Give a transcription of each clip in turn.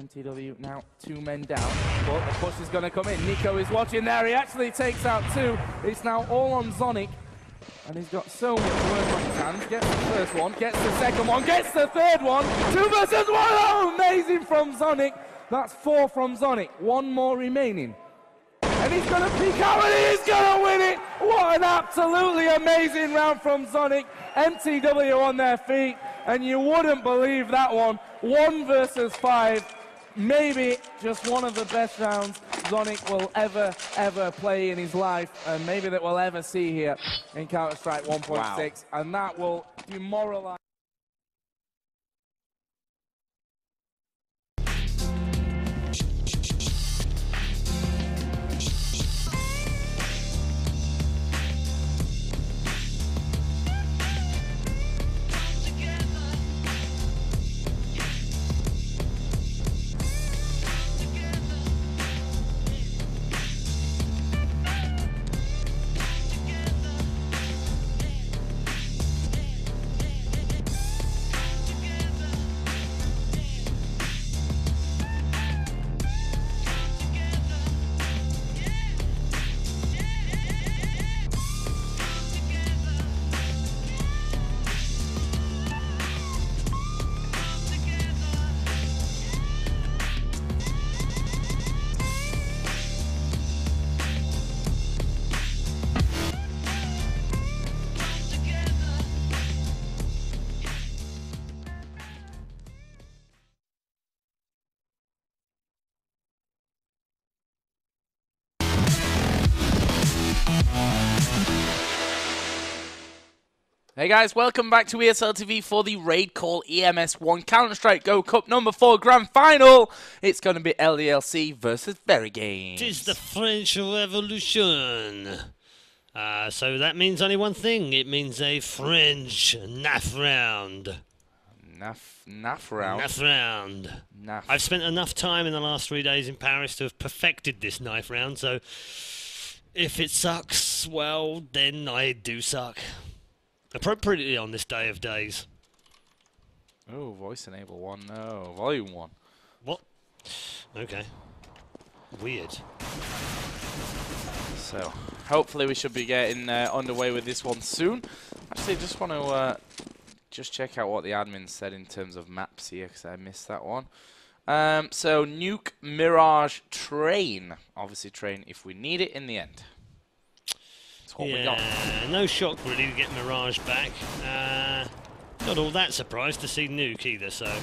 MTW now 2 men down, but the push is going to come in. Nico is watching there. He actually takes out 2. It's now all on Zonic. And he's got so much work on his hands. Gets the first one, gets the second one, gets the third one. 2 versus 1. Oh, amazing from Zonic. That's 4 from Zonic. 1 more remaining. And he's going to peek out and he's going to win it. What an absolutely amazing round from Zonic. MTW on their feet. And you wouldn't believe that one. 1 versus 5. Maybe just one of the best rounds Zonic will ever play in his life, and maybe that we'll ever see here in Counter-Strike 1.6. Wow. And that will demoralize. Hey guys, welcome back to ESL TV for the RaidCall EMS 1 Counter-Strike Go Cup number 4 Grand Final. It's going to be LDLC versus VeryGames. Tis the French Revolution. So that means only one thing. It means a French NAF round. NAF round? NAF round. NAF. I've spent enough time in the last 3 days in Paris to have perfected this knife round, so if it sucks, well, then I do suck. Appropriately on this day of days. Oh, voice enable 1, no. Volume 1. What? Okay. Weird. So, hopefully we should be getting underway with this one soon. Actually, just want to just check out what the admin said in terms of maps here, because I missed that one. So, Nuke, Mirage, Train. Obviously, Train if we need it in the end. What we got. No shock really to get Mirage back. Not all that surprised to see Nuke either, so.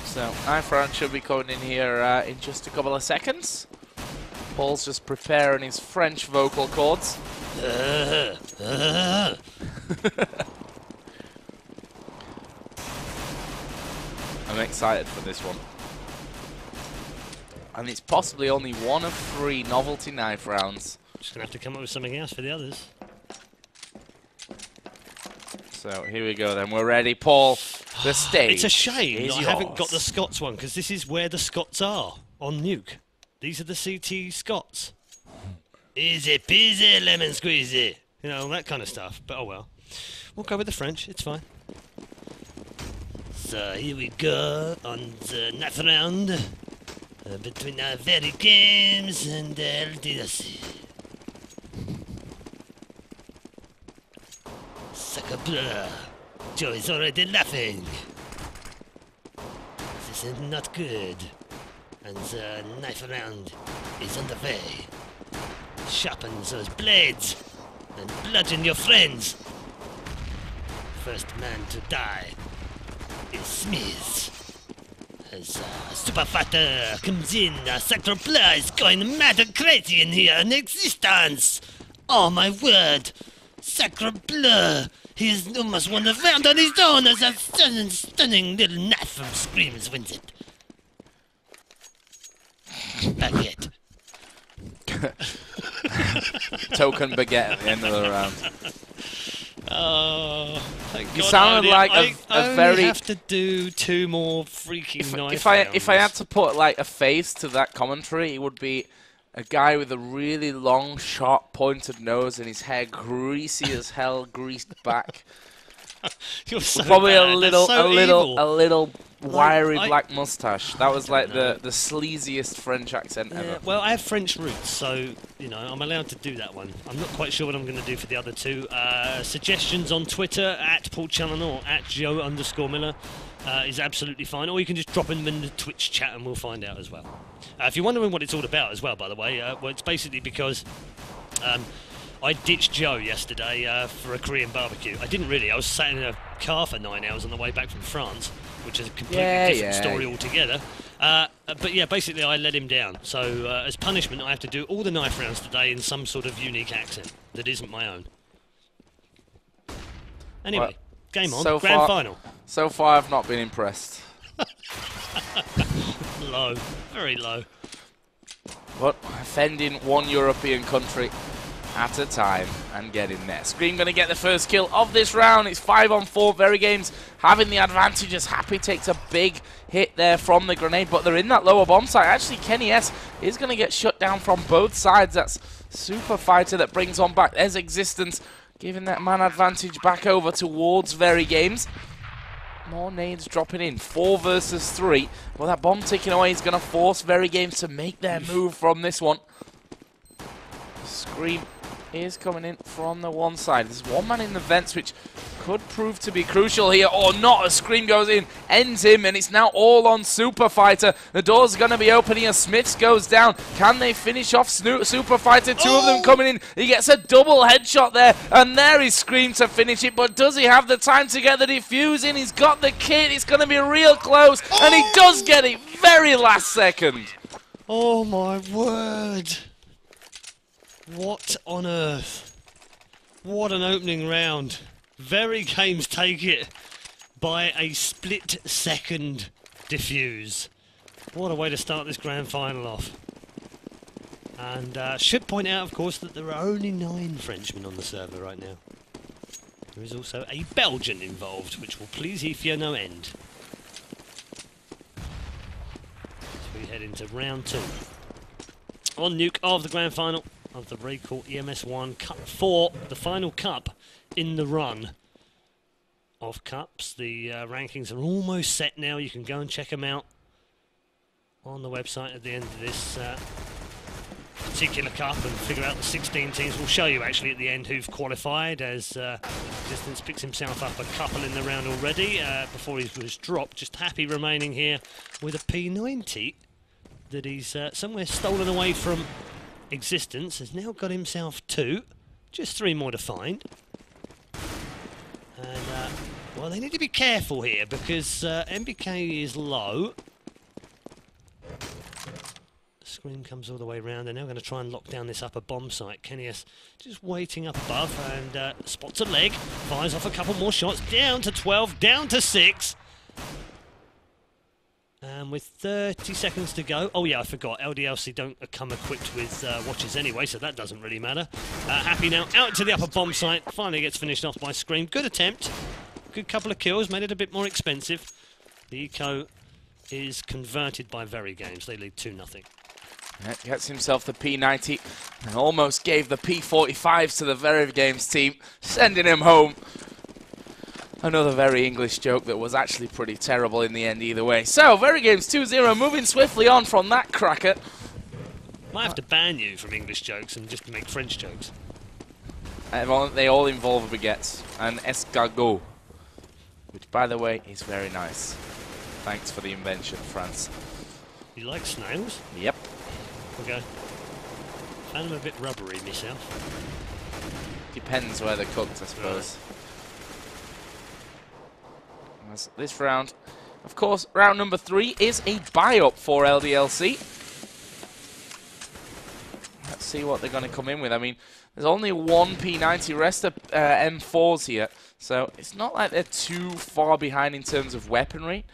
So, knife round should be coming in here in just a couple of seconds. Paul's just preparing his French vocal cords. I'm excited for this one. And it's possibly only 1 of 3 novelty knife rounds. Just gonna have to come up with something else for the others. So here we go then, we're ready. Paul, the stage. It's a shame that I haven't got yours. the Scots one, because this is where the Scots are, on Nuke. These are the CT Scots. Easy peasy lemon squeezy. You know, that kind of stuff, but oh well. We'll go with the French, it's fine. So here we go on the knife round. Between VeryGames and LDLC. Sacre bleu. Joe is already laughing. This is not good. And the knife round is on the way. Sharpen those blades and bludgeon your friends. First man to die is Smith. As Super Fighter comes in, Sacre Bleu is going mad and crazy in here in existence! Oh my word! Sacre Bleu! He has almost won the round on his own as a stunning little knife from Screams wins it. Baguette. Token baguette at the end of the round. Oh, thank God. You sounded like a very. I have to do 2 more freaking knife if I had to put like a face to that commentary, it would be a guy with a really long, sharp, pointed nose and his hair greasy as hell, greased back. You're so Probably bad. a little Like, wiry black mustache. That was like the sleaziest French accent ever. Well, I have French roots, so, you know, I'm allowed to do that one. I'm not quite sure what I'm going to do for the other two. Suggestions on Twitter, at Paul Challoner or at Joe_Miller, is absolutely fine. Or you can just drop them in the Twitch chat and we'll find out as well. If you're wondering what it's all about as well, by the way, well, it's basically because I ditched Joe yesterday for a Korean barbecue. I didn't really. I was sat in a car for 9 hours on the way back from France, which is a completely different story altogether. But yeah, basically I let him down. So as punishment, I have to do all the knife rounds today in some sort of unique accent that isn't my own. Anyway, well, game on. Grand final. So far, I've not been impressed. Low. Very low. But offending one European country at a time and getting there. Scream going to get the first kill of this round. It's 5-on-4. VeryGames having the advantage as Happy takes a big hit there from the grenade, but they're in that lower bomb site. Actually, Kenny S is going to get shut down from both sides. That's Super Fighter that brings on back. There's Existence, giving that man advantage back over towards VeryGames. More nades dropping in. 4 versus 3. Well, that bomb ticking away is going to force VeryGames to make their move from this one. Scream is coming in from the one side. There's one man in the vents, which could prove to be crucial here, or not. A Scream goes in, ends him, and it's now all on Super Fighter. The door's going to be open here. Smiths goes down. Can they finish off Super Fighter? Two of them coming in. He gets a double headshot there, and there is Scream to finish it, but does he have the time to get the defuse in? He's got the kit. It's going to be real close, and he does get it very last second. Oh my word. What on earth? What an opening round. VeryGames take it by a split-second defuse. What a way to start this grand final off. And should point out, of course, that there are only 9 Frenchmen on the server right now. There is also a Belgian involved, which will please Ifya no end. So we head into round 2. On Nuke of the grand final of the RaidCall EMS 1 Cup 4, the final cup in the run of cups. The rankings are almost set now. You can go and check them out on the website at the end of this particular cup and figure out the 16 teams. We'll show you actually at the end who've qualified, as Distance picks himself up a couple in the round already before he was dropped. Just Happy remaining here with a P90 that he's somewhere stolen away from Existence. Has now got himself 2. Just 3 more to find. And, well, they need to be careful here because MBK is low. Scream comes all the way around. They're now going to try and lock down this upper bomb site. Kenny S just waiting up above and spots a leg. Fires off a couple more shots. Down to 12, down to 6. And with 30 seconds to go... Oh, yeah, I forgot. LDLC don't come equipped with watches anyway, so that doesn't really matter. Happy now out to the upper bomb site. Finally gets finished off by Scream. Good attempt. Good couple of kills. Made it a bit more expensive. The eco is converted by VeryGames. They lead 2-0. Gets himself the P90 and almost gave the P45s to the VeryGames team, sending him home. Another very English joke that was actually pretty terrible in the end either way. So, VeryGames 2-0, moving swiftly on from that cracker. Might have to ban you from English jokes and just make French jokes. They all involve baguettes and escargot, which, by the way, is very nice. Thanks for the invention, France. You like snails? Yep. Okay. Found them a bit rubbery myself. Depends where they're cooked, I suppose. Right. This round, of course, round number 3 is a buy-up for LDLC. Let's see what they're going to come in with. I mean, there's only 1 P90, rest of M4s here, so it's not like they're too far behind in terms of weaponry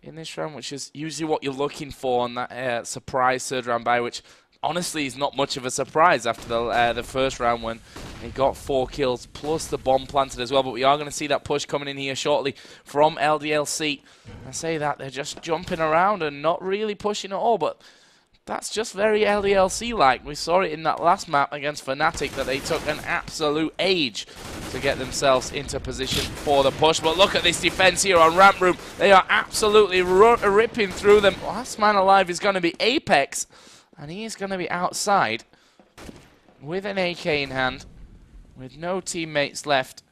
in this round, which is usually what you're looking for on that surprise third round buy, which honestly is not much of a surprise after the first round when he got 4 kills plus the bomb planted as well. But we are going to see that push coming in here shortly from LDLC. I say that they're just jumping around and not really pushing at all, but That's just very LDLC-like. We saw it in that last map against Fnatic that they took an absolute age to get themselves into position for the push. But look at this defense here on Ramp Room. They are absolutely ripping through them. Last man alive is going to be Apex, and he is going to be outside with an AK in hand, with no teammates left.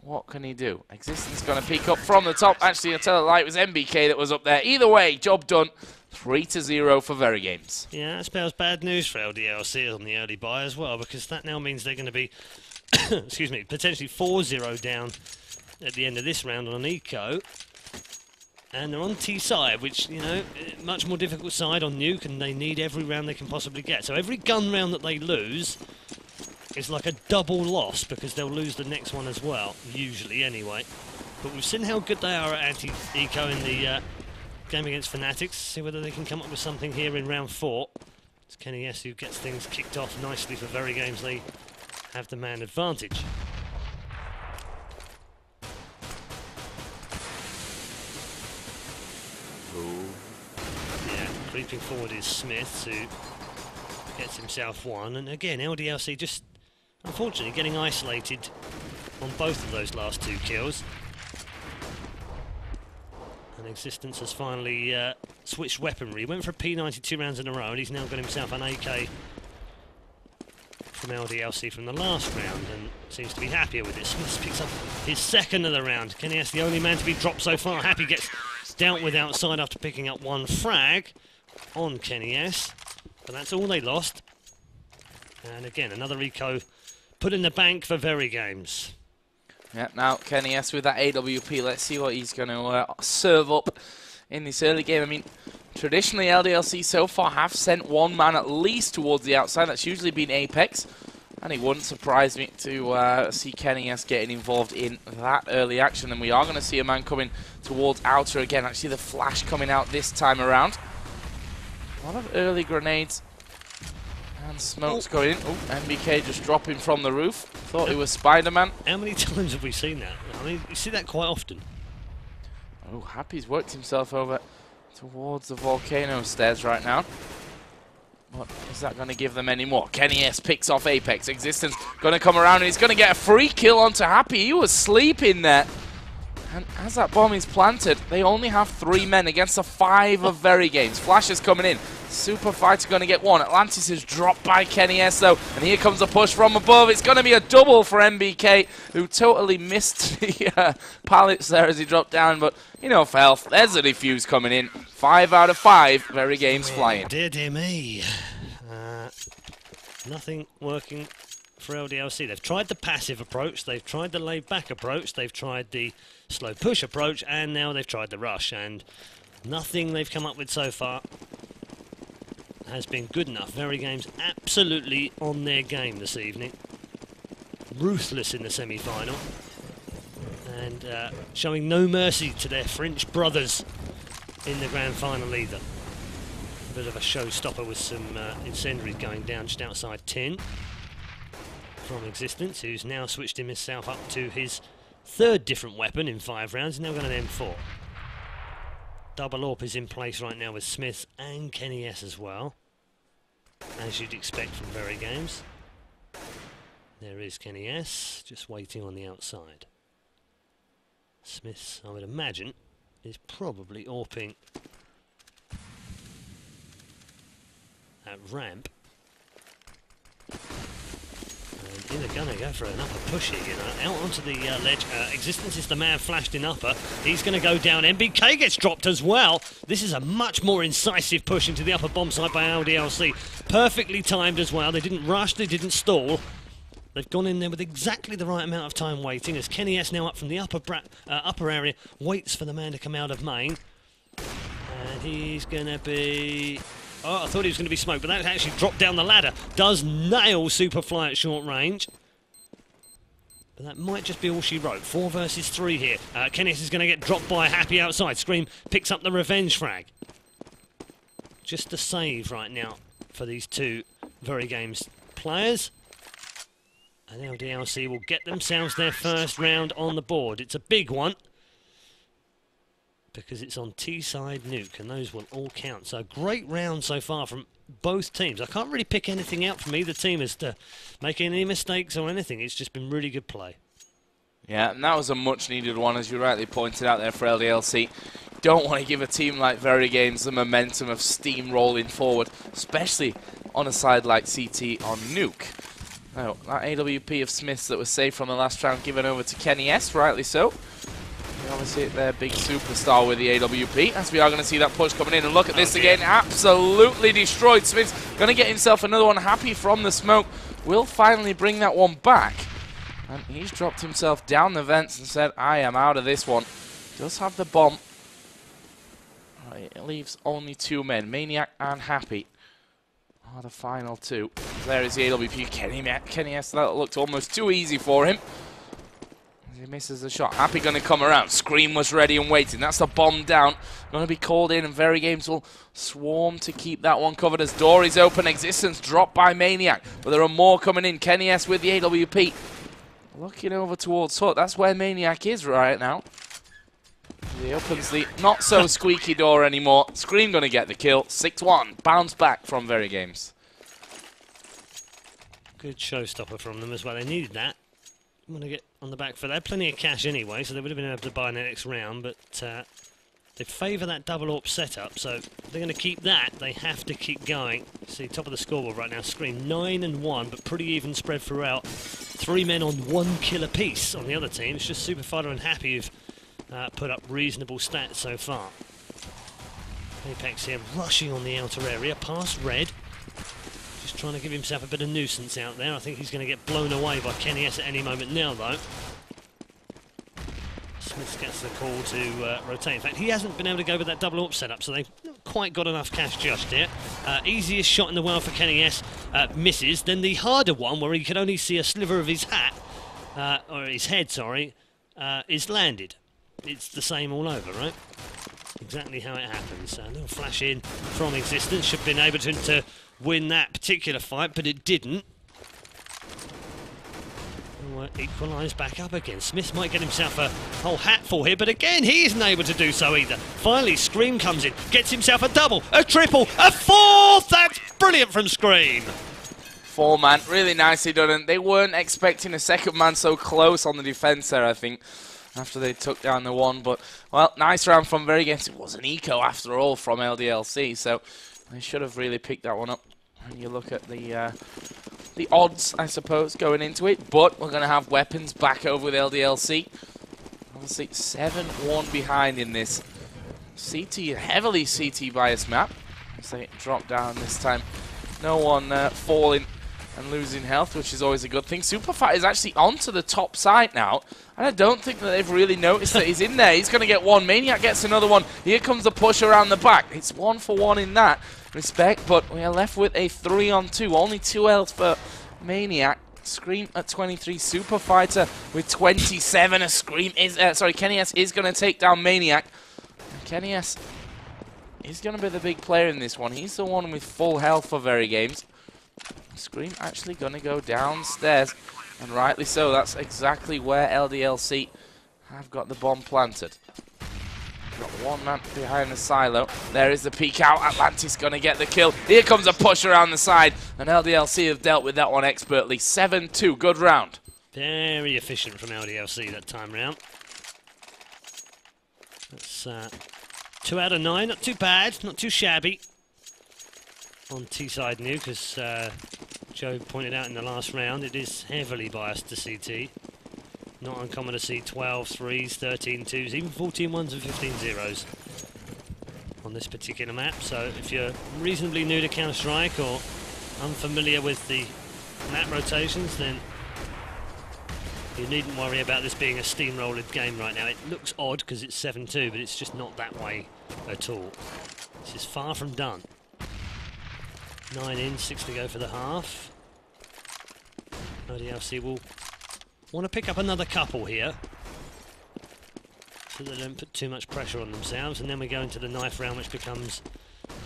What can he do? Existence going to peek up from the top. Actually, I tell it like it was MBK that was up there. Either way, job done. 3-0 for VeryGames. Yeah, that spells bad news for LDLC on the early buy as well, because that now means they're going to be, excuse me, potentially 4-0 down at the end of this round on an eco. And they're on T side, which, you know, much more difficult side on Nuke, and they need every round they can possibly get. So every gun round that they lose is like a double loss, because they'll lose the next one as well, usually anyway. But we've seen how good they are at anti-eco in the game against Fnatic. See whether they can come up with something here in round 4. It's Kenny S who gets things kicked off nicely for VeryGames. They have the man advantage. Ooh. Yeah, creeping forward is Smith, who gets himself one. And again, LDLC just, unfortunately, getting isolated on both of those last 2 kills. And Existence has finally switched weaponry. He went for a P92 rounds in a row, and he's now got himself an AK from LDLC from the last round, and seems to be happier with it. Smith picks up his second of the round. Kenny S, the only man to be dropped so far. Happy gets dealt with outside after picking up 1 frag on Kenny S, but that's all they lost. And again, another eco put in the bank for VeryGames. Yeah, now Kenny S with that AWP. Let's see what he's going to serve up in this early game. I mean, traditionally LDLC so far have sent 1 man at least towards the outside. That's usually been Apex, and it wouldn't surprise me to see Kenny S getting involved in that early action. And we are going to see a man coming towards outer again. Actually, the flash coming out this time around. A lot of early grenades. And smoke's going in. Oh, MBK just dropping from the roof. Thought he was Spider-Man. How many times have we seen that? I mean, you see that quite often. Oh, Happy's worked himself over towards the volcano stairs right now. What is that going to give them any more? Kenny S picks off Apex. Existence going to come around, and he's going to get a free kill onto Happy. He was sleeping there. And as that bomb is planted, they only have 3 men against the 5 of VeryGames. Flash is coming in. Super Fighter going to get 1. Atlantis is dropped by Kenny S though. And here comes a push from above. It's going to be a double for MBK, who totally missed the pallets there as he dropped down. But, you know, for health, there's a defuse coming in. 5 out of 5. VeryGames flying. Dear, dear me. Nothing working for LDLC. They've tried the passive approach, they've tried the laid back approach, they've tried the slow push approach, and now they've tried the rush, and nothing they've come up with so far has been good enough. VeryGames absolutely on their game this evening. Ruthless in the semi-final, and showing no mercy to their French brothers in the grand final either. A bit of a showstopper with some incendiaries going down just outside 10. From Existence, who's now switched himself up to his 3rd different weapon in 5 rounds. He's now got an M4. Double AWP is in place right now with Smith and Kenny S as well, as you'd expect from VeryGames. There is Kenny S, just waiting on the outside. Smith, I would imagine, is probably AWPing at ramp. And they're going to go for an upper push here, you know, out onto the ledge. Existence is the man flashed in upper. He's going to go down. MBK gets dropped as well. This is a much more incisive push into the upper bomb site by LDLC. Perfectly timed as well. They didn't rush, they didn't stall. They've gone in there with exactly the right amount of time waiting, as Kenny S now up from the upper area, waits for the man to come out of main. And he's going to be... Oh, I thought he was going to be smoked, but that actually dropped down the ladder. Does nail Superfly at short range. But that might just be all she wrote. 4 versus 3 here. Kenny S is going to get dropped by Happy outside. Scream picks up the revenge frag. Just a save right now for these 2 VeryGames players. And LDLC will get themselves their first round on the board. It's a big one. because it's on T-side nuke, and those will all count. So great round so far from both teams. I can't really pick anything out from either team as to making any mistakes or anything. It's just been really good play. Yeah, and that was a much-needed one, as you rightly pointed out there for LDLC. Don't want to give a team like VeryGames the momentum of steamrolling forward, especially on a side like CT on nuke. Now, that AWP of Smiths that was saved from the last round given over to Kenny S, rightly so. Obviously their big superstar with the AWP, as we are going to see that push coming in. And look at this again, absolutely destroyed. Smith's going to get himself another one. Happy from the smoke, will finally bring that one back. And he's dropped himself down the vents and said, I am out of this one. Does have the bomb. It leaves only 2 men, Maniac and Happy are the final 2. There is the AWP, Kenny S. That looked almost too easy for him. He misses the shot. Happy going to come around. Scream was ready and waiting. That's the bomb down. Going to be called in, and VeryGames will swarm to keep that one covered as door is open. Existence dropped by Maniac, but there are more coming in. Kenny S with the AWP. Looking over towards Hut. That's where Maniac is right now. He opens the not so squeaky door anymore. Scream going to get the kill. 6-1. Bounce back from VeryGames. Good showstopper from them as well. They needed that. I'm going to get on the back for that. Plenty of cash anyway, so they would have been able to buy in the next round, but they favour that double AWP setup, so they're going to keep that. They have to keep going. See, top of the scoreboard right now, Scream 9-1, but pretty even spread throughout. 3 men on 1 kill apiece on the other team. It's just Superfighter and Happy who've put up reasonable stats so far. Apex here rushing on the outer area, past Red. Just trying to give himself a bit of nuisance out there. I think he's going to get blown away by Kenny S at any moment now, though. Smith gets the call to rotate. In fact, he hasn't been able to go with that double AWP setup, so they've not quite got enough cash just yet. Easiest shot in the world for Kenny S misses. Then the harder one, where he can only see a sliver of his hat, or his head, sorry, is landed. It's the same all over, right? Exactly how it happens. A little flash in from Existence. Should have been able to win that particular fight, but it didn't. Equalised back up again. Smith might get himself a whole hatful here, but again, he isn't able to do so either. Finally, Scream comes in, gets himself a double, a triple, a 4th! That's brilliant from Scream! 4-man, really nicely done, and they weren't expecting a second man so close on the defence there, I think, after they took down the 1, but, well, nice round from VeryGames. It was an eco after all from LDLC, so they should have really picked that one up. And you look at the odds, I suppose, going into it, but we're going to have weapons back over with LDLC. Obviously, 7-1 behind in this CT, heavily CT biased map. As they drop down this time. No one falling and losing health, which is always a good thing. Superfighter is actually onto the top side now, and I don't think that they've really noticed that he's in there. He's going to get one. Maniac gets another one. Here comes the push around the back. It's 1-for-1 in that respect, but we are left with a 3-on-2. Only 2 health for Maniac. Scream at 23. Superfighter with 27. A Scream is Kenny S is going to take down Maniac. And Kenny S is going to be the big player in this one. He's the one with full health for VeryGames. Scream actually going to go downstairs, and rightly so. That's exactly where LDLC have got the bomb planted. Got 1 man behind the silo. There is the peek out. Atlantis going to get the kill. Here comes a push around the side, and LDLC have dealt with that one expertly. 7-2, good round. Very efficient from LDLC that time round. That's 2 out of 9, not too bad, not too shabby. On T-side nuke, as Joe pointed out in the last round, it is heavily biased to CT. Not uncommon to see 12 3s, 13 2s, even 14 1s and 15 0s on this particular map. So if you're reasonably new to Counter-Strike or unfamiliar with the map rotations, then you needn't worry about this being a steamrolled game right now. It looks odd because it's 7-2, but it's just not that way at all. This is far from done. 9 in, 6 to go for the half. LDLC will want to pick up another couple here, so they don't put too much pressure on themselves, and then we go into the knife round, which becomes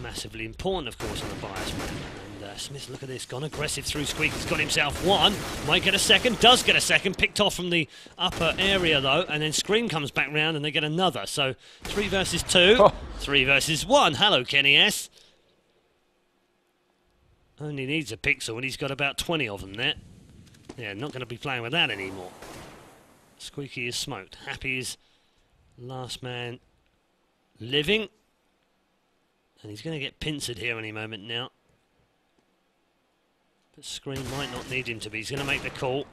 massively important, of course, on a bias map. And Smith, look at this, gone aggressive through Squeak. He's got himself one, might get a second, does get a second, picked off from the upper area though, and then Scream comes back round and they get another. So 3 versus 2, 3 versus 1. Hello, Kenny S. Only needs a pixel and he's got about 20 of them there. Yeah, not going to be playing with that anymore. Squeaky is smoked. Happy is last man living. And he's going to get pincered here any moment now. But Scream might not need him to be. He's going to make the call.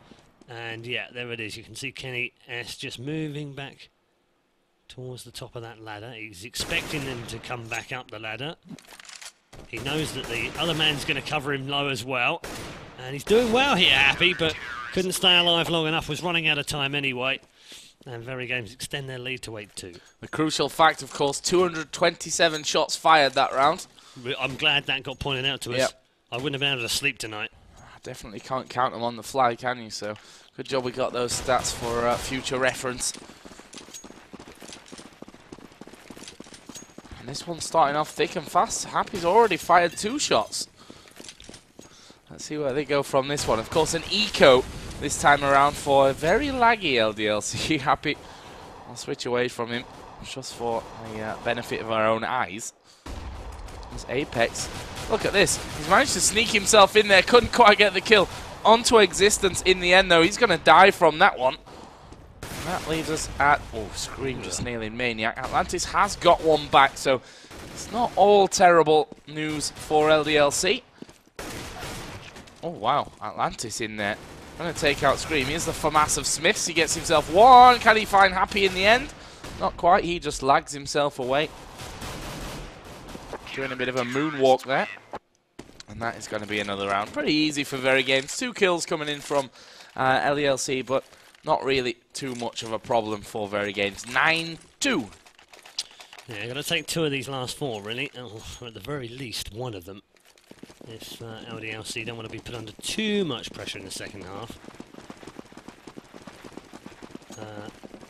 And yeah, there it is. You can see Kenny S just moving back towards the top of that ladder. He's expecting them to come back up the ladder. He knows that the other man's going to cover him low as well. And he's doing well here, Happy, but couldn't stay alive long enough. Was running out of time anyway. And VeryGames extend their lead to 8-2. The crucial fact, of course, 227 shots fired that round. I'm glad that got pointed out to us. Yep. I wouldn't have been able to sleep tonight. Definitely can't count them on the fly, can you? So good job we got those stats for future reference. And this one's starting off thick and fast. Happy's already fired 2 shots. Let's see where they go from this one. Of course, an eco this time around for a very laggy LDLC. Happy. I'll switch away from him just for the benefit of our own eyes. There's Apex. Look at this. He's managed to sneak himself in there. Couldn't quite get the kill. Onto existence in the end, though. He's going to die from that one. And that leaves us at... Oh, Scream just nailing Maniac. Atlantis has got one back, so it's not all terrible news for LDLC. Oh, wow. Atlantis in there. Going to take out Scream. Here's the FAMAS of Smiths. He gets himself one. Can he find Happy in the end? Not quite. He just lags himself away. Doing a bit of a moonwalk there. And that is going to be another round. Pretty easy for VeryGames. 2 kills coming in from LDLC, but not really too much of a problem for VeryGames. 9-2. Yeah, going to take 2 of these last 4, really. Or at the very least, 1 of them. If LDLC don't want to be put under too much pressure in the second half.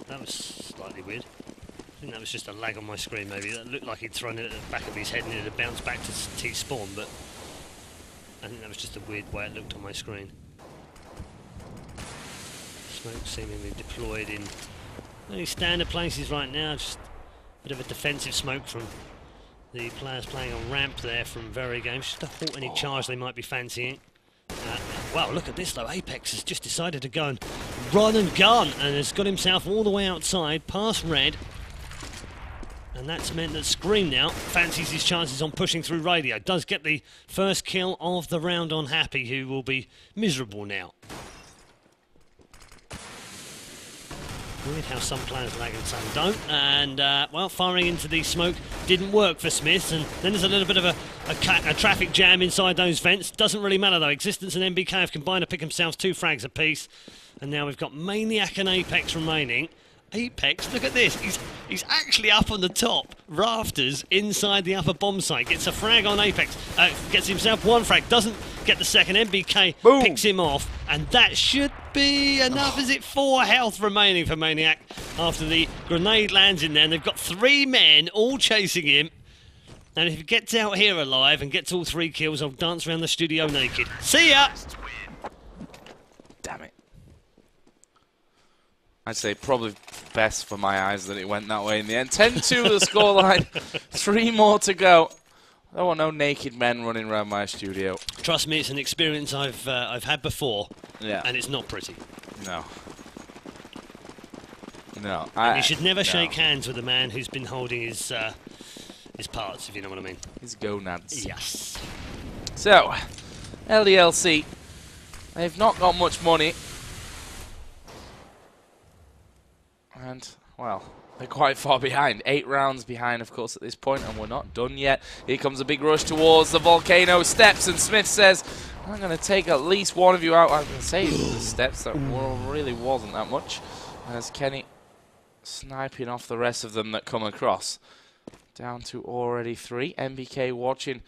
That was slightly weird. I think that was just a lag on my screen, maybe. That looked like he'd thrown it at the back of his head and it had bounced back to T-spawn, but I think that was just a weird way it looked on my screen. Smoke seemingly deployed in only standard places right now. Just a bit of a defensive smoke from the players playing on ramp there from VeryGames, just to halt any charge they might be fancying. Wow, look at this though. Apex has just decided to go and run and gun and has got himself all the way outside, past red. And that's meant that Scream now fancies his chances on pushing through radio. Does get the first kill of the round on Happy, who will be miserable now. Weird how some players lag and some don't. And, well, firing into the smoke didn't work for Smith. And then there's a little bit of a traffic jam inside those vents. Doesn't really matter, though. Existence and MBK have combined to pick themselves 2 frags apiece. And now we've got Maniac and Apex remaining. Apex, look at this. He's actually up on the top rafters inside the upper bomb site. Gets a frag on Apex. Gets himself 1 frag. Doesn't get the second. MBK Boom. Picks him off. And that should be enough. Is it 4 health remaining for Maniac after the grenade lands in there? And they've got 3 men all chasing him. And if he gets out here alive and gets all 3 kills, I'll dance around the studio naked. See ya! Damn it. I'd say probably best for my eyes that it went that way in the end. 10-2 the scoreline. 3 more to go. I don't want no naked men running around my studio. Trust me, it's an experience I've had before. Yeah. And it's not pretty. No. No. And you should never shake hands with a man who's been holding his parts, if you know what I mean. His gonads. Yes. So, LDLC, they've not got much money. And, well, they're quite far behind. 8 rounds behind, of course, at this point, and we're not done yet. Here comes a big rush towards the volcano steps, and Smith says, I'm going to take at least one of you out. I was going to say the steps, that really wasn't that much. As Kenny sniping off the rest of them that come across. Down to already 3. MBK watching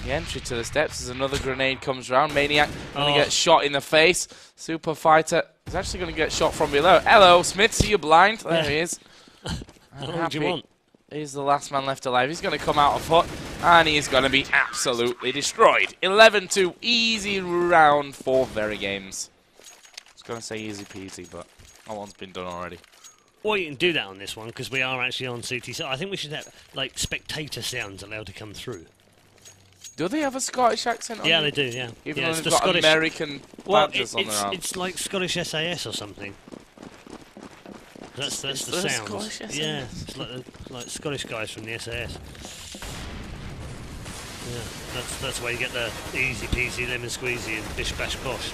the entry to the steps as another grenade comes round. Maniac going to get shot in the face. Super Fighter is actually going to get shot from below. Hello, Smith, see you blind? There he is. How long do you want? He's the last man left alive. He's going to come out of hut. And he's going to be absolutely destroyed. 11-2, easy round for VeryGames. I was going to say easy peasy, but that one's been done already. Well, you can do that on this one, because we are actually on CT. So I think we should have, like, spectator sounds allowed to come through. Do they have a Scottish accent on Yeah, they do, yeah. Even yeah, though they've got Scottish American badges on their arms. It's like Scottish SAS or something. That's the sound. Scottish SAS? Yeah, it's like Scottish guys from the SAS. Yeah, that's where you get the easy peasy lemon squeezy and bish bash bosh.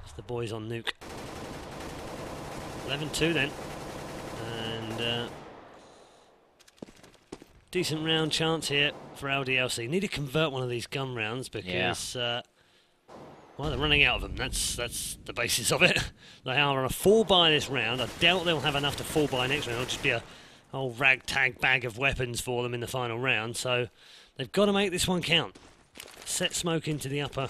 It's the boys on Nuke. 11-2 then, and decent round chance here for LDLC. Need to convert one of these gun rounds because well, they're running out of them. That's the basis of it. They are on a full buy this round. I doubt they'll have enough to full buy next round. It'll just be a whole ragtag bag of weapons for them in the final round. So they've got to make this one count. Set smoke into the upper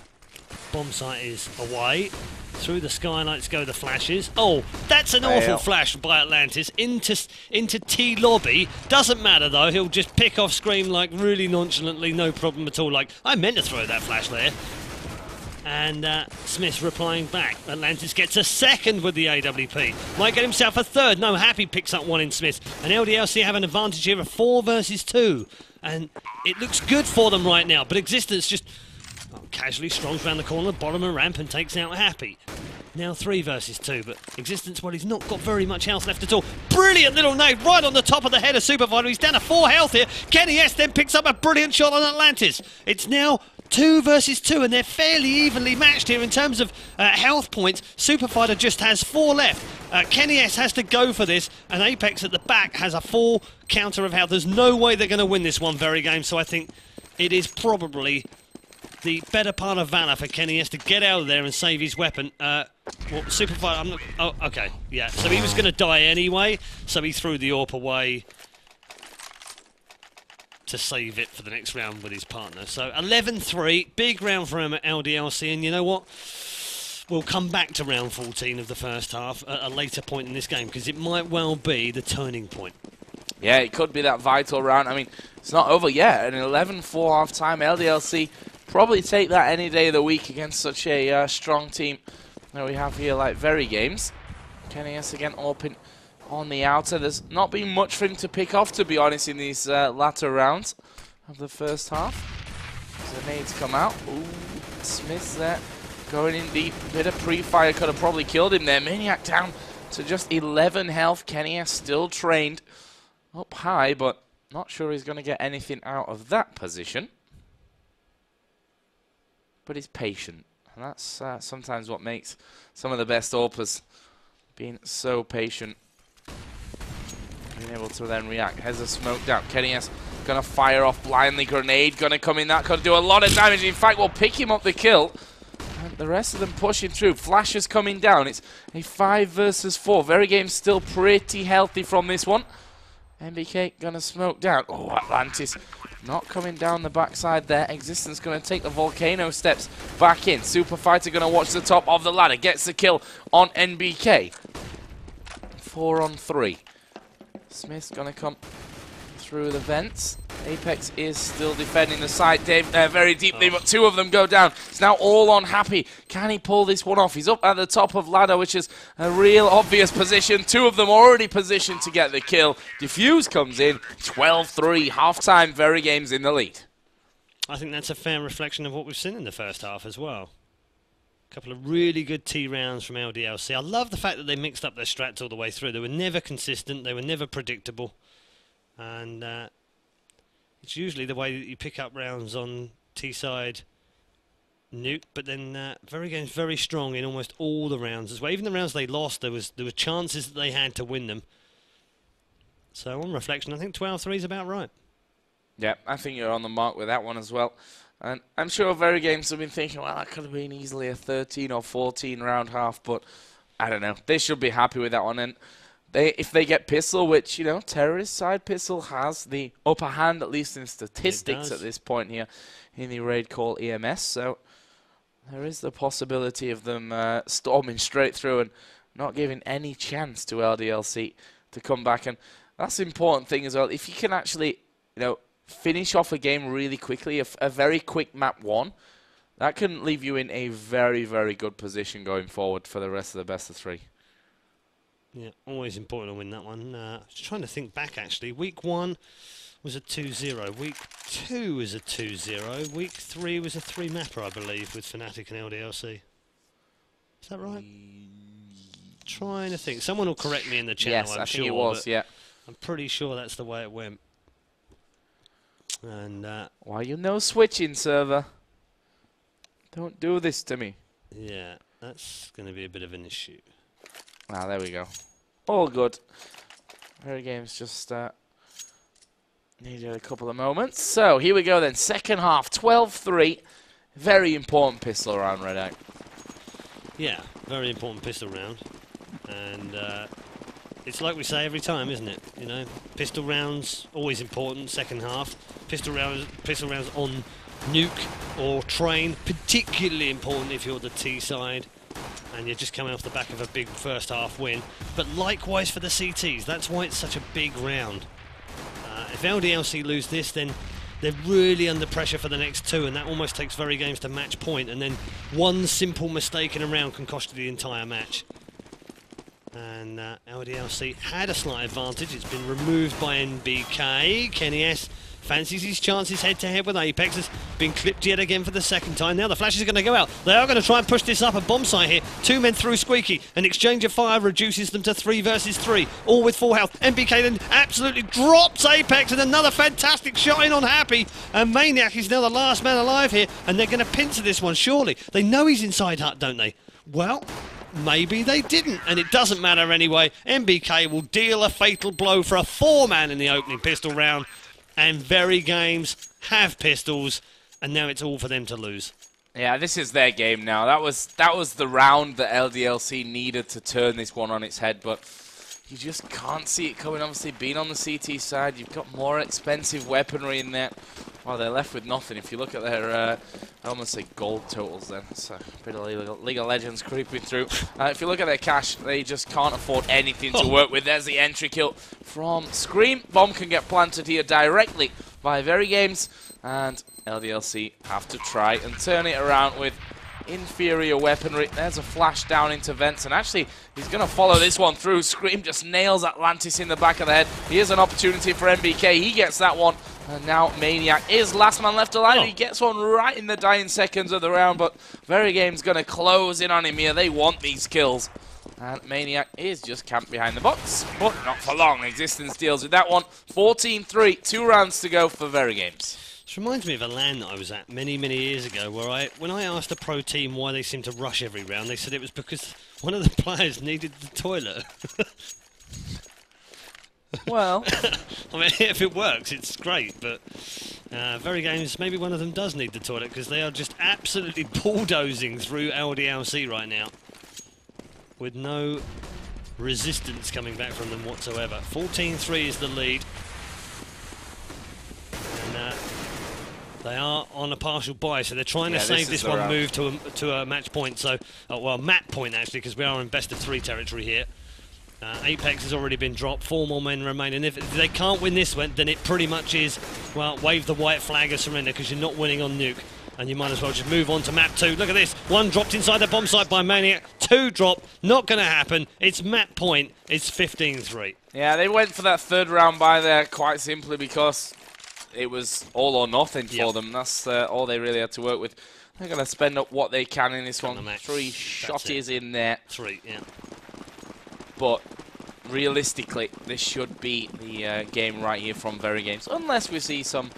bomb site is away. Through the skylights go the flashes. Oh, that's an awful flash by Atlantis into T lobby. Doesn't matter though. He'll just pick off Scream like really nonchalantly, no problem at all. Like, I meant to throw that flash there. And Smith replying back. Atlantis gets a second with the AWP. Might get himself a third. No, Happy picks up one in Smith. And LDLC have an advantage here of 4 versus 2. And it looks good for them right now. But Existence just casually strolls around the corner, bottom of the ramp, and takes out Happy. Now 3 versus 2, but Existence, well, he's not got very much health left at all. Brilliant little nade right on the top of the head of Superfighter. He's down to 4 health here. Kenny S then picks up a brilliant shot on Atlantis. It's now 2 versus 2, and they're fairly evenly matched here in terms of health points. Superfighter just has 4 left. Kenny S has to go for this, and Apex at the back has a full counter of health. There's no way they're going to win this one, VeryGames, so I think it is probably the better part of Valor for Kenny S to get out of there and save his weapon. Well, Superfighter, I'm not... Oh, okay, yeah. So he was going to die anyway, so he threw the AWP away to save it for the next round with his partner. So 11-3, big round for him at LDLC, and you know what? We'll come back to round 14 of the first half at a later point in this game, because it might well be the turning point. Yeah, it could be that vital round. I mean, it's not over yet. An 11-4 half-time. LDLC probably take that any day of the week against such a strong team that we have here like VeryGames. Kenny S again open on the outer. There's not been much for him to pick off, to be honest, in these latter rounds of the first half. As the nades come out. Ooh, Smith's there going in deep. Bit of pre-fire could have probably killed him there. Maniac down to just 11 health. Kenny S still trained up high, but not sure he's going to get anything out of that position. But he's patient, and that's sometimes what makes some of the best AWPers, being so patient, being able to then react. Has a smoke down. Kenny S gonna fire off blindly. Grenade gonna come in. That could do a lot of damage. In fact, we'll pick him up the kill. And the rest of them pushing through. Flashes coming down. It's a 5 versus 4. VeryGames still pretty healthy from this one. MBK gonna smoke down. Oh, Atlantis not coming down the backside there. Existence going to take the volcano steps back in. Superfighter going to watch the top of the ladder. Gets the kill on NBK. 4 on 3. Smith's going to come through the vents. Apex is still defending the site, Dave, very deeply, but 2 of them go down. It's now all on Happy. Can he pull this one off? He's up at the top of ladder, which is a real obvious position. 2 of them already positioned to get the kill. Diffuse comes in, 12-3, half-time, VeryGames in the lead. I think that's a fair reflection of what we've seen in the first half as well. A couple of really good T rounds from LDLC. I love the fact that they mixed up their strats all the way through. They were never consistent, they were never predictable. And it's usually the way that you pick up rounds on T-side Nuke, but then VeryGames very strong in almost all the rounds as well. Even the rounds they lost, there were chances that they had to win them. So on reflection, I think 12-3 is about right. Yeah, I think you're on the mark with that one as well. And I'm sure VeryGames have been thinking, well, that could have been easily a 13 or 14 round half, but I don't know. They should be happy with that one. And if they get Pistol, which, you know, terrorist side Pistol has the upper hand, at least in statistics at this point here in the RaidCall EMS. So there is the possibility of them storming straight through and not giving any chance to LDLC to come back. And that's the important thing as well. If you can actually, you know, finish off a game really quickly, a very quick map 1, that can leave you in a very, very good position going forward for the rest of the best of 3. Yeah, always important to win that one. Just trying to think back, actually. Week 1 was a 2-0. Week 2 was a 2-0. Week 3 was a 3-mapper, I believe, with Fnatic and LDLC. Is that right? Trying to think. Someone will correct me in the channel, yes, I'm I sure. think it was, yeah. I'm pretty sure that's the way it went. And why you no switching, server? Don't do this to me. Yeah, that's going to be a bit of an issue. Ah, there we go. All good. VeryGames just needed a couple of moments. So, here we go then. Second half, 12-3. Very important pistol round, Red Eye. Yeah, very important pistol round. And it's like we say every time, isn't it? You know, pistol rounds, always important, second half. Pistol rounds on nuke or train, particularly important if you're the T side. And you're just coming off the back of a big first half win. But likewise for the CTs, that's why it's such a big round. If LDLC lose this, then they're really under pressure for the next 2, and that almost takes VeryGames to match point, and then one simple mistake in a round can cost you the entire match. And LDLC had a slight advantage. It's been removed by NBK. Kenny S fancies his chances head-to-head with Apex. Has been clipped yet again for the second time. Now the flashes are going to go out. They are going to try and push this up a bomb site here. 2 men through Squeaky. An exchange of fire reduces them to 3 versus 3. All with full health. NBK then absolutely drops Apex, and another fantastic shot in on Happy. And Maniac is now the last man alive here, and they're going to pincer this one, surely. They know he's inside hut, don't they? Well, maybe they didn't, and it doesn't matter anyway. NBK will deal a fatal blow for a 4-man in the opening pistol round. And VeryGames have pistols, and now it's all for them to lose. Yeah, this is their game now. That was the round that LDLC needed to turn this one on its head, but you just can't see it coming. Obviously, being on the CT side, you've got more expensive weaponry in there. Well, they're left with nothing. If you look at their, I almost say gold totals then. It's a bit of League of Legends creeping through. If you look at their cash, they just can't afford anything to work with. There's the entry kill from Scream. Bomb can get planted here directly by VeryGames, and LDLC have to try and turn it around with inferior weaponry. There's a flash down into vents, and actually he's going to follow this one through. Scream just nails Atlantis in the back of the head. Here's an opportunity for NBK. He gets that one, and now Maniac is last man left alive. He gets one right in the dying seconds of the round, but VeryGames going to close in on him here. They want these kills, and Maniac is just camped behind the box, but not for long. Existence deals with that one. 14-3, 2 rounds to go for VeryGames. This reminds me of a LAN that I was at many, many years ago, where when I asked a pro team why they seemed to rush every round, they said it was because one of the players needed the toilet. Well, I mean, if it works, it's great, but VeryGames, maybe one of them does need the toilet, because they are just absolutely bulldozing through LDLC right now, with no resistance coming back from them whatsoever. 14-3 is the lead. And they are on a partial buy, so they're trying to save this one move to a match point. So, well, map point actually, because we are in best of 3 territory here. Apex has already been dropped. 4 more men remain, and if they can't win this one, then it pretty much is, well, wave the white flag of surrender, because you're not winning on nuke, and you might as well just move on to map 2. Look at this. 1 dropped inside the bomb site by Maniac. 2 drop. Not going to happen. It's map point. It's 15-3. Yeah, they went for that 3rd round buy there quite simply because it was all or nothing for them. That's all they really had to work with. They're going to spend up what they can in this one. 3 shotties in there. 3, yeah. But realistically, this should be the game right here from VeryGames, unless we see some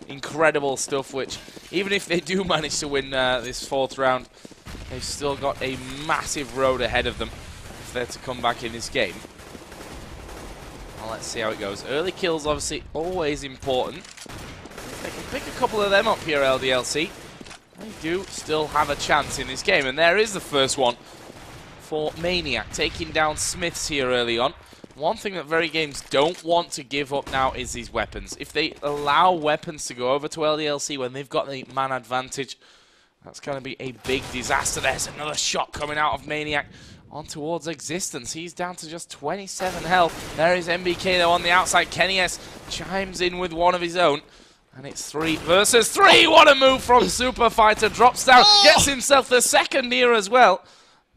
incredible stuff, which, even if they do manage to win this 4th round, they've still got a massive road ahead of them if they're to come back in this game. Well, let's see how it goes. Early kills, obviously, always important. If they can pick a couple of them up here, LDLC, they do still have a chance in this game. And there is the first one for Maniac, taking down Smiths here early on. One thing that VeryGames don't want to give up now is these weapons. If they allow weapons to go over to LDLC when they've got the man advantage, that's going to be a big disaster. There's another shot coming out of Maniac on towards Existence. He's down to just 27 health. There is NBK though on the outside. Kenny S chimes in with one of his own. And it's 3 versus 3. What a move from Super Fighter. Drops down, gets himself the second here as well.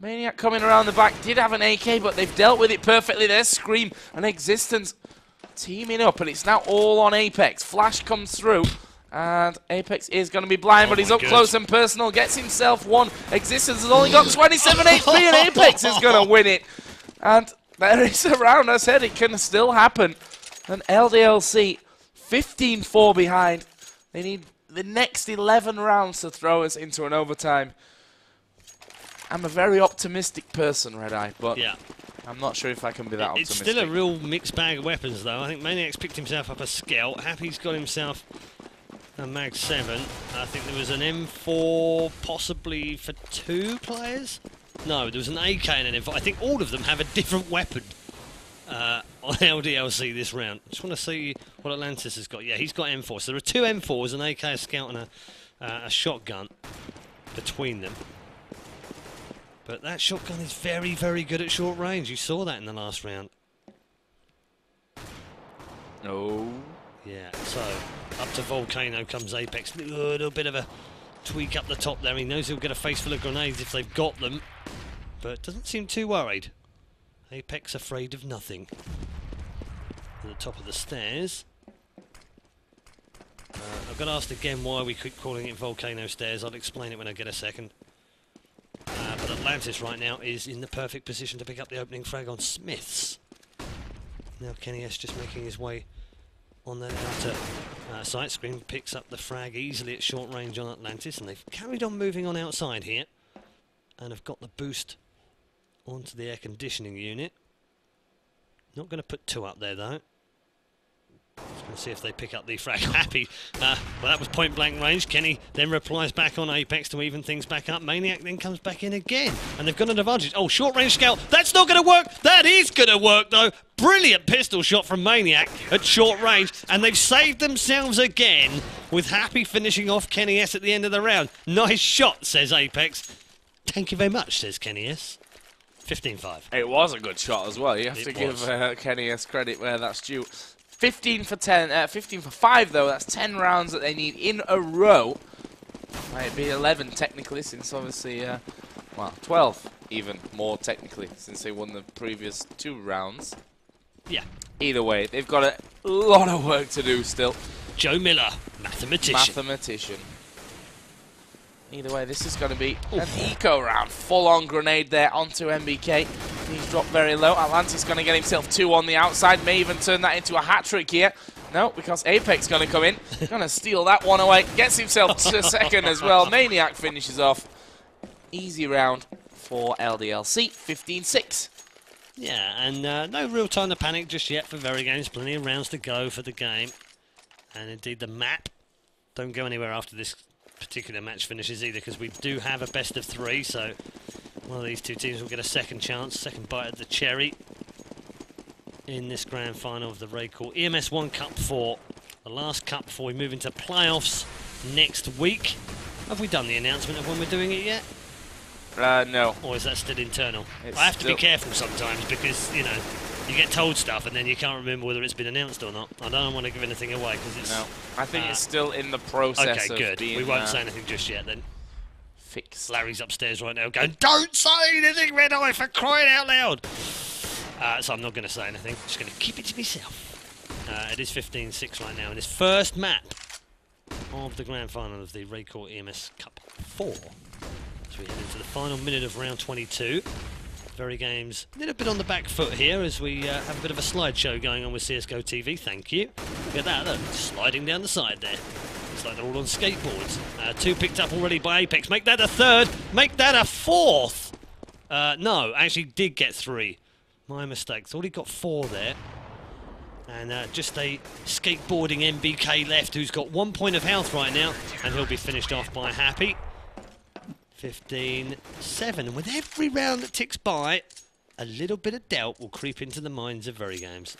Maniac coming around the back, did have an AK, but they've dealt with it perfectly. There's Scream and Existence teaming up, and it's now all on Apex. Flash comes through, and Apex is going to be blind, but he's up close and personal. Gets himself one. Existence has only got 27 HP, and Apex is going to win it. And there is a round. I said it can still happen. And LDLC 15-4 behind. They need the next 11 rounds to throw us into an overtime. I'm a very optimistic person, Red Eye, but yeah, I'm not sure if I can be that optimistic. It's still a real mixed bag of weapons, though. I think Maniac's picked himself up a Scout. Happy's got himself a Mag 7. I think there was an M4 possibly for 2 players. No, there was an AK and an M4. I think all of them have a different weapon on LDLC this round. I just want to see what Atlantis has got. Yeah, he's got M4. So there are 2 M4s, an AK, a Scout, and a shotgun between them. But that shotgun is very, very good at short range. You saw that in the last round. No. Yeah, so up to Volcano comes Apex. A little bit of a tweak up the top there. He knows he'll get a face full of grenades if they've got them. But doesn't seem too worried. Apex afraid of nothing. At the top of the stairs. I've got asked again why we keep calling it Volcano Stairs. I'll explain it when I get a second. But Atlantis right now is in the perfect position to pick up the opening frag on Smiths. Now Kenny S just making his way on the outer site. Screen picks up the frag easily at short range on Atlantis, and they've carried on moving on outside here and have got the boost onto the air conditioning unit. Not going to put 2 up there though. Just going to see if they pick up the frag. Happy. Well, that was point blank range. Kenny then replies back on Apex to even things back up. Maniac then comes back in again. And they've got an advantage. Oh, short range Scout. That's not going to work. That is going to work, though. Brilliant pistol shot from Maniac at short range. And they've saved themselves again with Happy finishing off Kenny S at the end of the round. Nice shot, says Apex. Thank you very much, says Kenny S. 15-5. It was a good shot as well. You have to give Kenny S credit where that's due. 15 for 5 though. That's 10 rounds that they need in a row. Might be 11 technically, since obviously, well, 12 even more technically, since they won the previous 2 rounds. Yeah. Either way, they've got a lot of work to do still. Joe Miller, mathematician. Either way, this is going to be an eco round. Full-on grenade there onto MBK. He's dropped very low. Atlantis going to get himself 2 on the outside. May even turn that into a hat-trick here. No, because Apex going to come in. Going to steal that one away. Gets himself to second as well. Maniac finishes off. Easy round for LDLC. 15-6. Yeah, and no real time to panic just yet for VeryGames. Plenty of rounds to go for the game. And indeed the map. Don't go anywhere after this particular match finishes either, because we do have a best of 3, so one of these 2 teams will get a second chance, second bite at the cherry in this grand final of the RaidCall EMS 1 Cup 4, the last cup before we move into playoffs next week. Have we done the announcement of when we're doing it yet? No. Or is that still internal? I have to be careful sometimes because, you know, you get told stuff and then you can't remember whether it's been announced or not. I don't want to give anything away because it's... No, I think it's still in the process of good. being... We won't say anything just yet then. Fixed. Larry's upstairs right now going, don't say anything, Red Eye, for crying out loud! So I'm not going to say anything. Just going to keep it to myself. It is 15-6 right now in this first map of the grand final of the RaidCall EMS Cup 4. So we head into the final minute of round 22. VeryGames a little bit on the back foot here as we have a bit of a slideshow going on with CSGO TV. Thank you. Look at that, look, sliding down the side there. Looks like they're all on skateboards. 2 picked up already by Apex. Make that a 3rd. Make that a 4th. No, actually did get 3. My mistake. Thought he got 4 there. And just a skateboarding MBK left, who's got 1 point of health right now, and he'll be finished off by Happy. 15-7, and with every round that ticks by, a little bit of doubt will creep into the minds of VeryGames.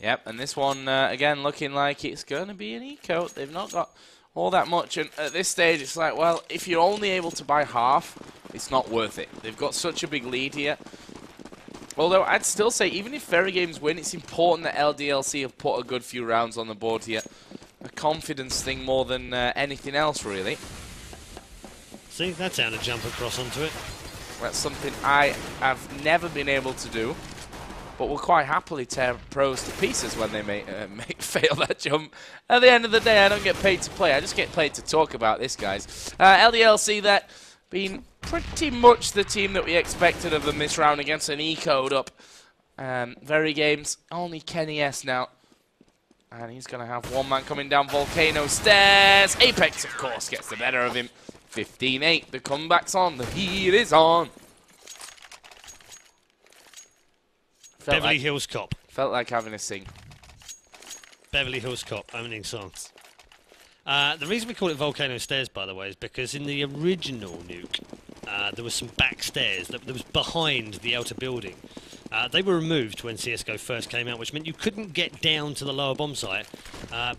Yep, and this one, again, looking like it's going to be an eco. They've not got all that much, and at this stage, it's like, well, if you're only able to buy half, it's not worth it. They've got such a big lead here. Although, I'd still say, even if VeryGames win, it's important that LDLC have put a good few rounds on the board here. a confidence thing more than anything else, really. See, that's how to jump across onto it. That's something I have never been able to do, but will quite happily tear pros to pieces when they fail that jump. At the end of the day, I don't get paid to play. I just get paid to talk about this, guys. LDLC, that being pretty much the team that we expected of them this round against an E-code up. VeryGames, only Kenny S now. And he's going to have one man coming down Volcano stairs. Apex, of course, gets the better of him. 15-8, the comeback's on, the heat is on. Beverly Hills Cop. Felt like having a sing. Beverly Hills Cop, opening songs. The reason we call it Volcano Stairs, by the way, is because in the original nuke, there was some back stairs that was behind the outer building. They were removed when CSGO first came out, which meant you couldn't get down to the lower bomb site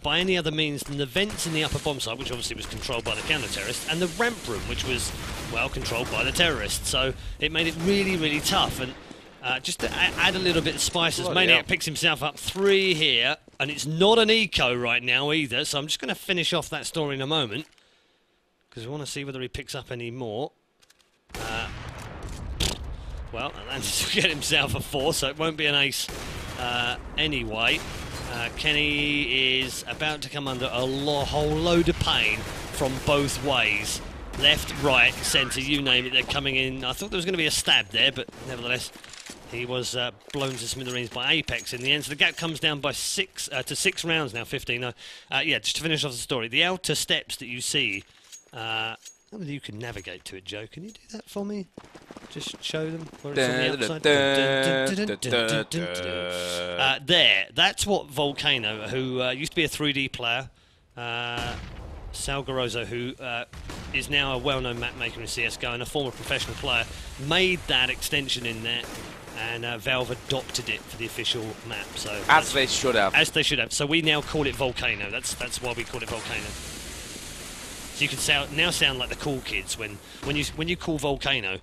by any other means than the vents in the upper bomb site, which obviously was controlled by the counter-terrorists, and the ramp room, which was, well, controlled by the terrorists. So it made it really, really tough. And just to add a little bit of spice, as Maniac picks himself up 3 here, and it's not an eco right now either, so I'm just going to finish off that story in a moment, because we want to see whether he picks up any more. Well, Atlantis will get himself a 4, so it won't be an ace anyway. Kenny is about to come under a whole load of pain from both ways. Left, right, centre, you name it, they're coming in. I thought there was going to be a stab there, but nevertheless, he was blown to smithereens by Apex in the end. So the gap comes down by 6 to 6 rounds now, 15. Yeah, just to finish off the story, the outer steps that you see, I don't know whether you can navigate to it, Joe. Can you do that for me? Just show them where it's on the outside. There, that's what Volcano, who used to be a 3D player, Sal Garozo, who is now a well-known map maker in CSGO and a former professional player, made that extension in there, and Valve adopted it for the official map. So as they should have. As they should have. So we now call it Volcano. That's why we call it Volcano. So you can now sound like the cool kids when you call Volcano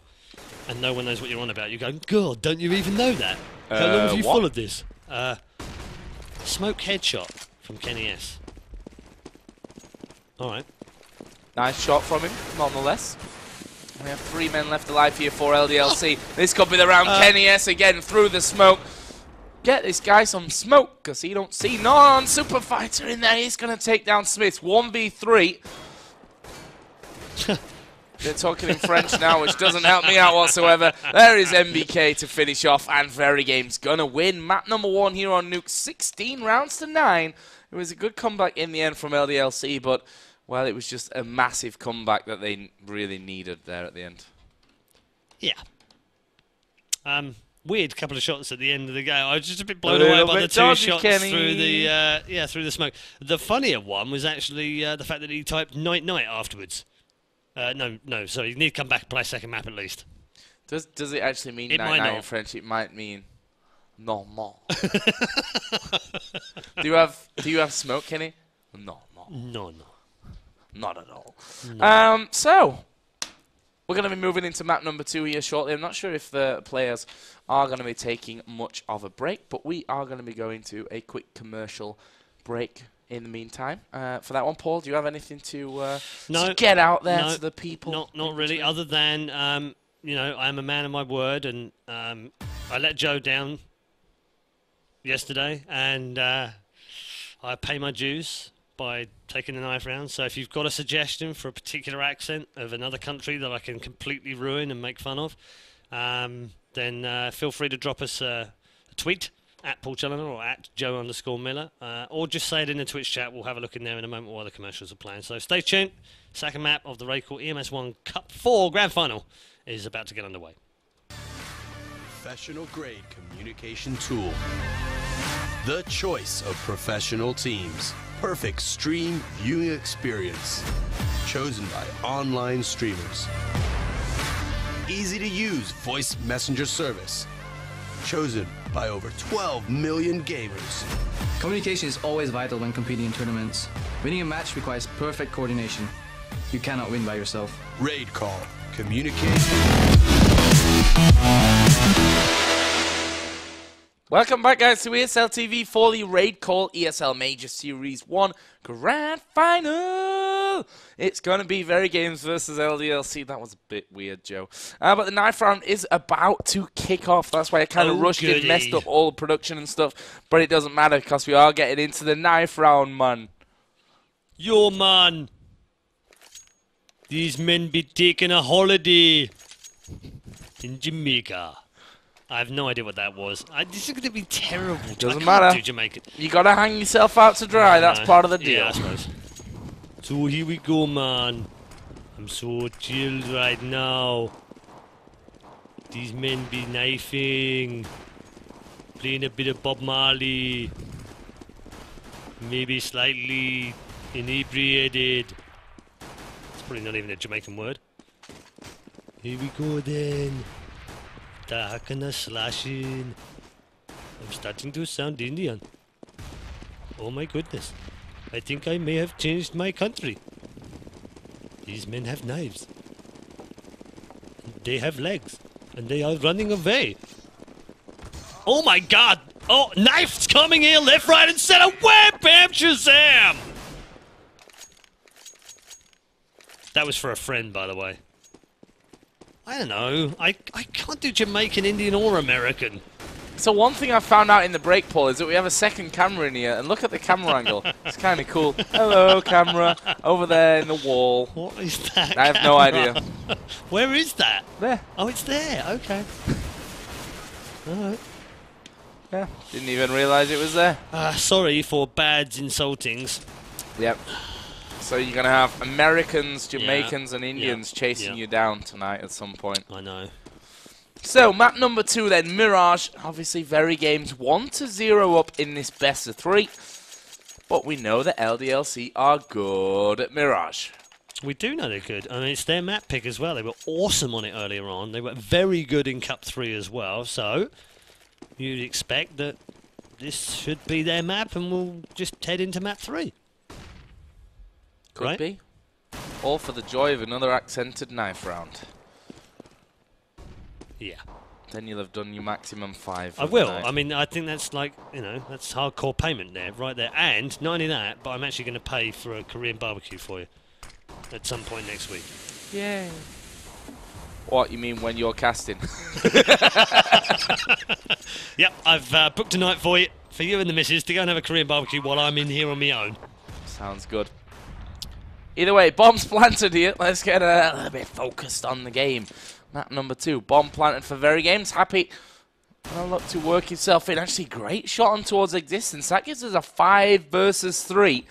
and no one knows what you're on about. You go, God, don't you even know that? How long have you followed this? Smoke headshot from Kenny S. All right. Nice shot from him, nonetheless. We have 3 men left alive here for LDLC. This could be the round. Kenny S again through the smoke. Get this guy some smoke, because he don't see none. Super Fighter in there. He's going to take down Smith. 1v3. They're talking in French now, which doesn't help me out whatsoever. There is MBK to finish off, and VeryGames gonna win. Map number 1 here on Nuke, 16 rounds to 9. It was a good comeback in the end from LDLC, but, well, it was just a massive comeback that they really needed there at the end. Yeah. Weird couple of shots at the end of the game. I was just a bit blown away by the 2 shots through the smoke. The funnier one was actually the fact that he typed night night afterwards. No, sorry, you need to come back and play a second map at least. Does it actually mean night night in French? It might mean normal. Do you have smoke, Kenny? No. Not at all. No. So we're going to be moving into map number 2 here shortly. I'm not sure if the players are going to be taking much of a break, but we are going to be going to a quick commercial break in the meantime. For that one, Paul, do you have anything to get out there to the people? Not really, other than, you know, I am a man of my word, and I let Joe down yesterday, and I pay my dues by taking the knife round. So if you've got a suggestion for a particular accent of another country that I can completely ruin and make fun of, then feel free to drop us a tweet at Paul Challoner or at Joe_Miller, or just say it in the Twitch chat. We'll have a look in there in a moment while the commercials are playing. So stay tuned. Second map of the RaidCall EMS 1 Cup 4 Grand Final is about to get underway. Professional grade communication tool. The choice of professional teams. Perfect stream viewing experience. Chosen by online streamers. Easy to use voice messenger service. Chosen by over 12 million gamers. Communication is always vital when competing in tournaments. Winning a match requires perfect coordination. You cannot win by yourself. RaidCall. Communication. Welcome back, guys, to ESL TV for the RaidCall ESL Major Series 1 Grand Final. It's going to be VeryGames versus LDLC. That was a bit weird, Joe. But the knife round is about to kick off. That's why I kind of rushed it, messed up all the production and stuff. But it doesn't matter because we are getting into the knife round, man. Yo, man. These men be taking a holiday in Jamaica. I have no idea what that was. This is going to be terrible. Doesn't matter. Do Jamaican. You got to hang yourself out to dry. That's part of the deal. Yeah, I suppose. So here we go, man. I'm so chilled right now. These men be knifing. Playing a bit of Bob Marley. Maybe slightly inebriated. It's probably not even a Jamaican word. Here we go then. Dark and a slashing. I'm starting to sound Indian. Oh my goodness. I think I may have changed my country. These men have knives. They have legs. And they are running away. Oh my god! Oh, knives coming here left, right, and center! Wham, bam, shazam! That was for a friend, by the way. I don't know. I can't do Jamaican, Indian, or American. So one thing I found out in the break, Paul, is that we have a second camera in here, and look at the camera angle. It's kind of cool. Hello, camera. Over there in the wall. What is that? I have no idea. Where is that? There. Oh, it's there. Okay. Alright. Yeah, didn't even realise it was there. Sorry for bad insultings. Yep. So you're going to have Americans, Jamaicans, and Indians chasing you down tonight at some point. I know. So, map number 2 then, Mirage. Obviously, VeryGames 1-0 up in this best of 3. But we know that LDLC are good at Mirage. We do know they're good. I mean, it's their map pick as well. They were awesome on it earlier on. They were very good in Cup 3 as well. So, you'd expect that this should be their map and we'll just head into map 3. Could be. All for the joy of another accented knife round. Yeah. Then you'll have done your maximum 5. I will. I mean, I think that's like, you know, that's hardcore payment there, right there. And not only that, but I'm actually going to pay for a Korean barbecue for you at some point next week. Yeah. What, you mean when you're casting? Yep, I've booked a night for you and the missus to go and have a Korean barbecue while I'm in here on my own. Sounds good. Either way, bombs planted here. Let's get a little bit focused on the game. Map number 2, bomb planted for VeryGames. Happy. Look to work himself in. Actually, great shot on towards existence. That gives us a 5 versus 3.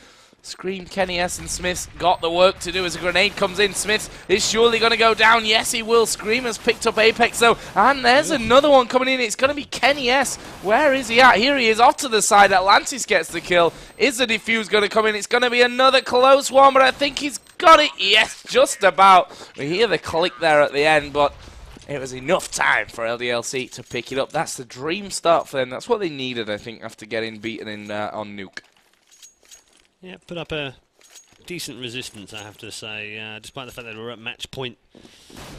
Scream, Kenny S and Smith got the work to do as a grenade comes in. Smith is surely going to go down. Yes, he will. Scream has picked up Apex, though. And there's another one coming in. It's going to be Kenny S. Where is he at? Here he is, off to the side. Atlantis gets the kill. Is the defuse going to come in? It's going to be another close one, but I think he's got it. Yes, just about. We hear the click there at the end, but it was enough time for LDLC to pick it up. That's the dream start for them. That's what they needed, I think, after getting beaten in on Nuke. Yeah, put up a decent resistance, I have to say, despite the fact that they were at match point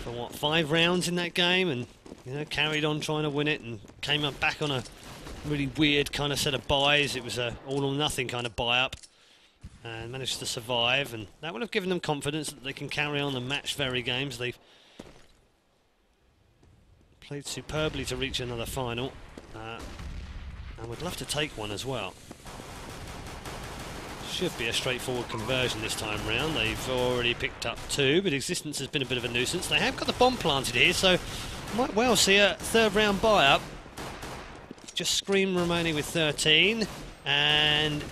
for, what, 5 rounds in that game, and, you know, carried on trying to win it, and came up back on a really weird kind of set of buys. It was a all-or-nothing kind of buy-up, and managed to survive, and that would have given them confidence that they can carry on and match VeryGames. They've played superbly to reach another final, and would love to take one as well. Should be a straightforward conversion this time round. They've already picked up 2, but existence has been a bit of a nuisance. They have got the bomb planted here, so might well see a 3rd round buy-up. Just Scream remaining with 13, and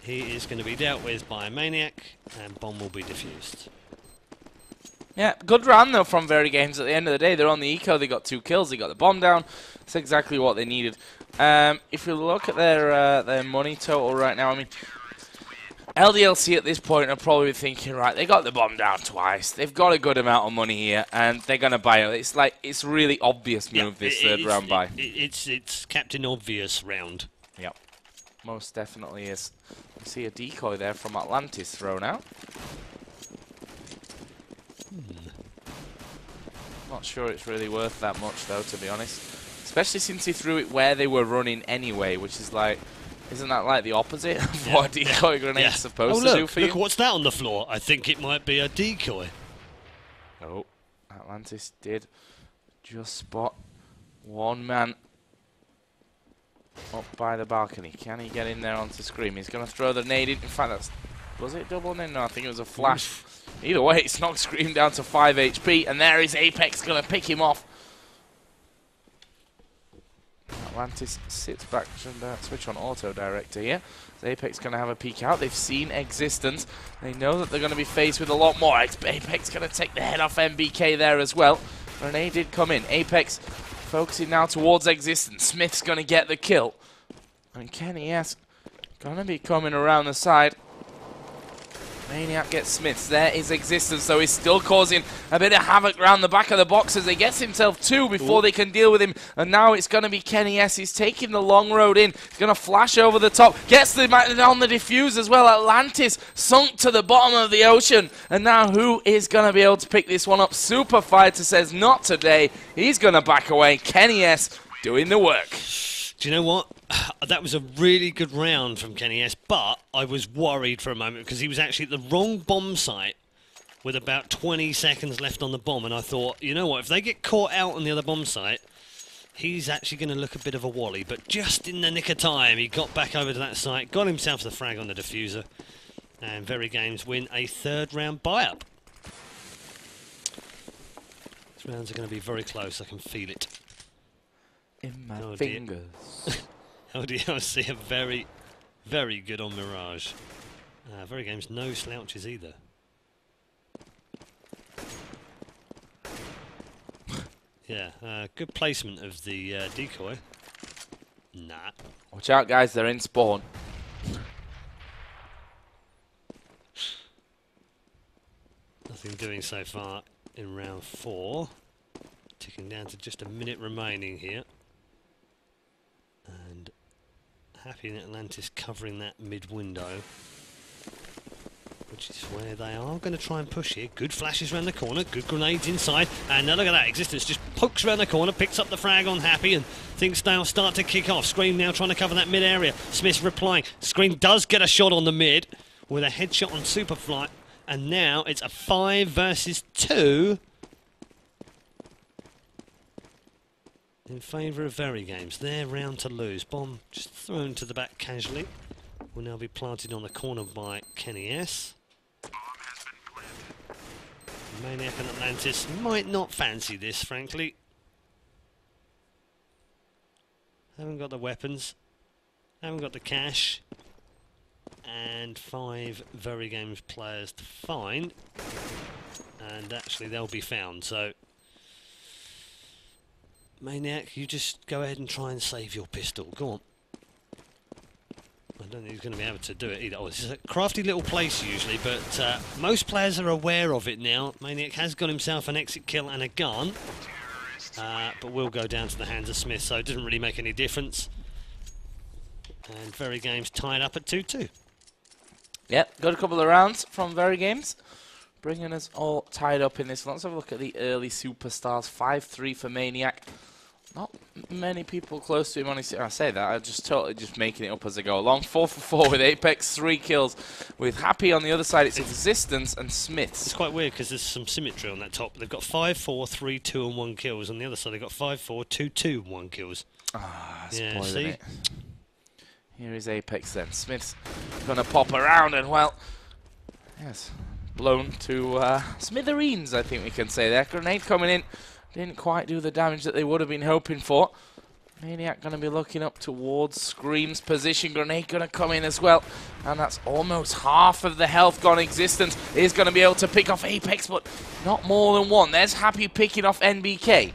he is going to be dealt with by a Maniac, and bomb will be defused. Yeah, good round though from VeryGames. At the end of the day, they're on the eco. They got 2 kills. They got the bomb down. That's exactly what they needed. If you look at their money total right now, I mean, LDLC at this point are probably thinking, right, they got the bomb down twice. They've got a good amount of money here, and they're going to buy it. It's like, it's really obvious move, this 3rd round buy. It's Captain Obvious round. Yep, most definitely is. You see a decoy there from Atlantis thrown out. Not sure it's really worth that much, though, to be honest. Especially since he threw it where they were running anyway, which is like, isn't that like the opposite of what a decoy grenade's supposed to do for you? Look, what's that on the floor? I think it might be a decoy. Oh, Atlantis did just spot one man up by the balcony. Can he get in there onto Scream? He's going to throw the nade in. In fact, that's... Was it double nade? No, I think it was a flash. Either way, it's knocked Scream down to 5 HP, and there is Apex going to pick him off. Atlantis sits back and switch on auto director here. So Apex going to have a peek out. They've seen Existence. They know that they're going to be faced with a lot more. Apex going to take the head off MBK there as well. Grenade did come in. Apex focusing now towards Existence. Smith's going to get the kill. And Kenny S going to be coming around the side. Maniac gets Smiths. There is Existence, so he's still causing a bit of havoc around the back of the boxes. He gets himself 2 before they can deal with him. And now it's going to be Kenny S. He's taking the long road in. He's going to flash over the top. Gets the on the defuse as well. Atlantis sunk to the bottom of the ocean. And now who is going to be able to pick this one up? Super Fighter says not today. He's going to back away. Kenny S. doing the work. Do you know what? That was a really good round from Kenny S, but I was worried for a moment because he was actually at the wrong bomb site with about 20 seconds left on the bomb, and I thought, you know what, if they get caught out on the other bomb site, he's actually going to look a bit of a wally. But just in the nick of time, he got back over to that site, got himself the frag on the diffuser, and VeryGames win a 3rd round buy-up. These rounds are going to be very close, I can feel it. In my fingers. LDLC are very, very good on Mirage. VeryGames, no slouches either. Yeah, good placement of the decoy. Nah. Watch out, guys, they're in spawn. Nothing doing so far in round 4. Ticking down to just a minute remaining here. And Happy and Atlantis covering that mid-window, which is where they are going to try and push here. Good flashes around the corner, good grenades inside, and now look at that, Existence just pokes around the corner, picks up the frag on Happy, and things now start to kick off. Scream now trying to cover that mid-area. Smith's replying. Scream does get a shot on the mid with a headshot on Superfly, and now it's a 5 versus 2 in favour of VeryGames. Their round to lose. Bomb just thrown to the back casually. Will now be planted on the corner by Kenny S. Maniac and Atlantis might not fancy this, frankly. Haven't got the weapons. Haven't got the cash. And 5 VeryGames players to find. And actually they'll be found, so... Maniac, you just go ahead and try and save your pistol. Go on. I don't think he's going to be able to do it either. Oh, this is a crafty little place usually, but most players are aware of it now. Maniac has got himself an exit kill and a gun, but will go down to the hands of Smith, so it doesn't really make any difference. And VeryGames tied up at 2-2. Yep, got a couple of rounds from VeryGames, bringing us all tied up in this one. Let's have a look at the early superstars. 5-3 for Maniac. Not many people close to him. I say that, I'm just totally just making it up as I go along. 4 for 4 with Apex, 3 kills. With Happy on the other side, it's Existence and Smiths. It's quite weird because there's some symmetry on that top. They've got 5-4, 3, 2 and 1 kills. On the other side, they've got 5-4, 2, 2, 1 kills. Ah, yeah, spoiling see? it. Here is Apex then. Smith's going to pop around and, well, yes, blown to smithereens, I think we can say there. Grenade coming in. Didn't quite do the damage that they would have been hoping for. Maniac going to be looking up towards Scream's position. Grenade going to come in as well. And that's almost half of the health gone. Existence is going to be able to pick off Apex, but not more than one. There's Happy picking off NBK.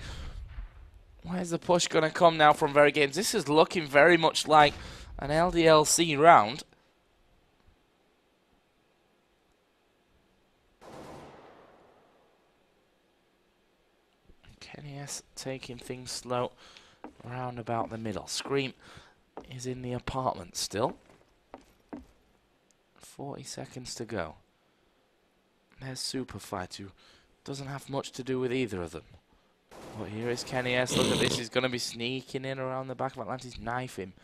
Where's the push going to come now from VeryGames? This is looking very much like an LDLC round. Kenny S taking things slow around about the middle. Scream is in the apartment still. 40 seconds to go. There's Superfight, who doesn't have much to do with either of them. But here is Kenny S. Look at this. He's going to be sneaking in around the back of Atlantis. Knife him.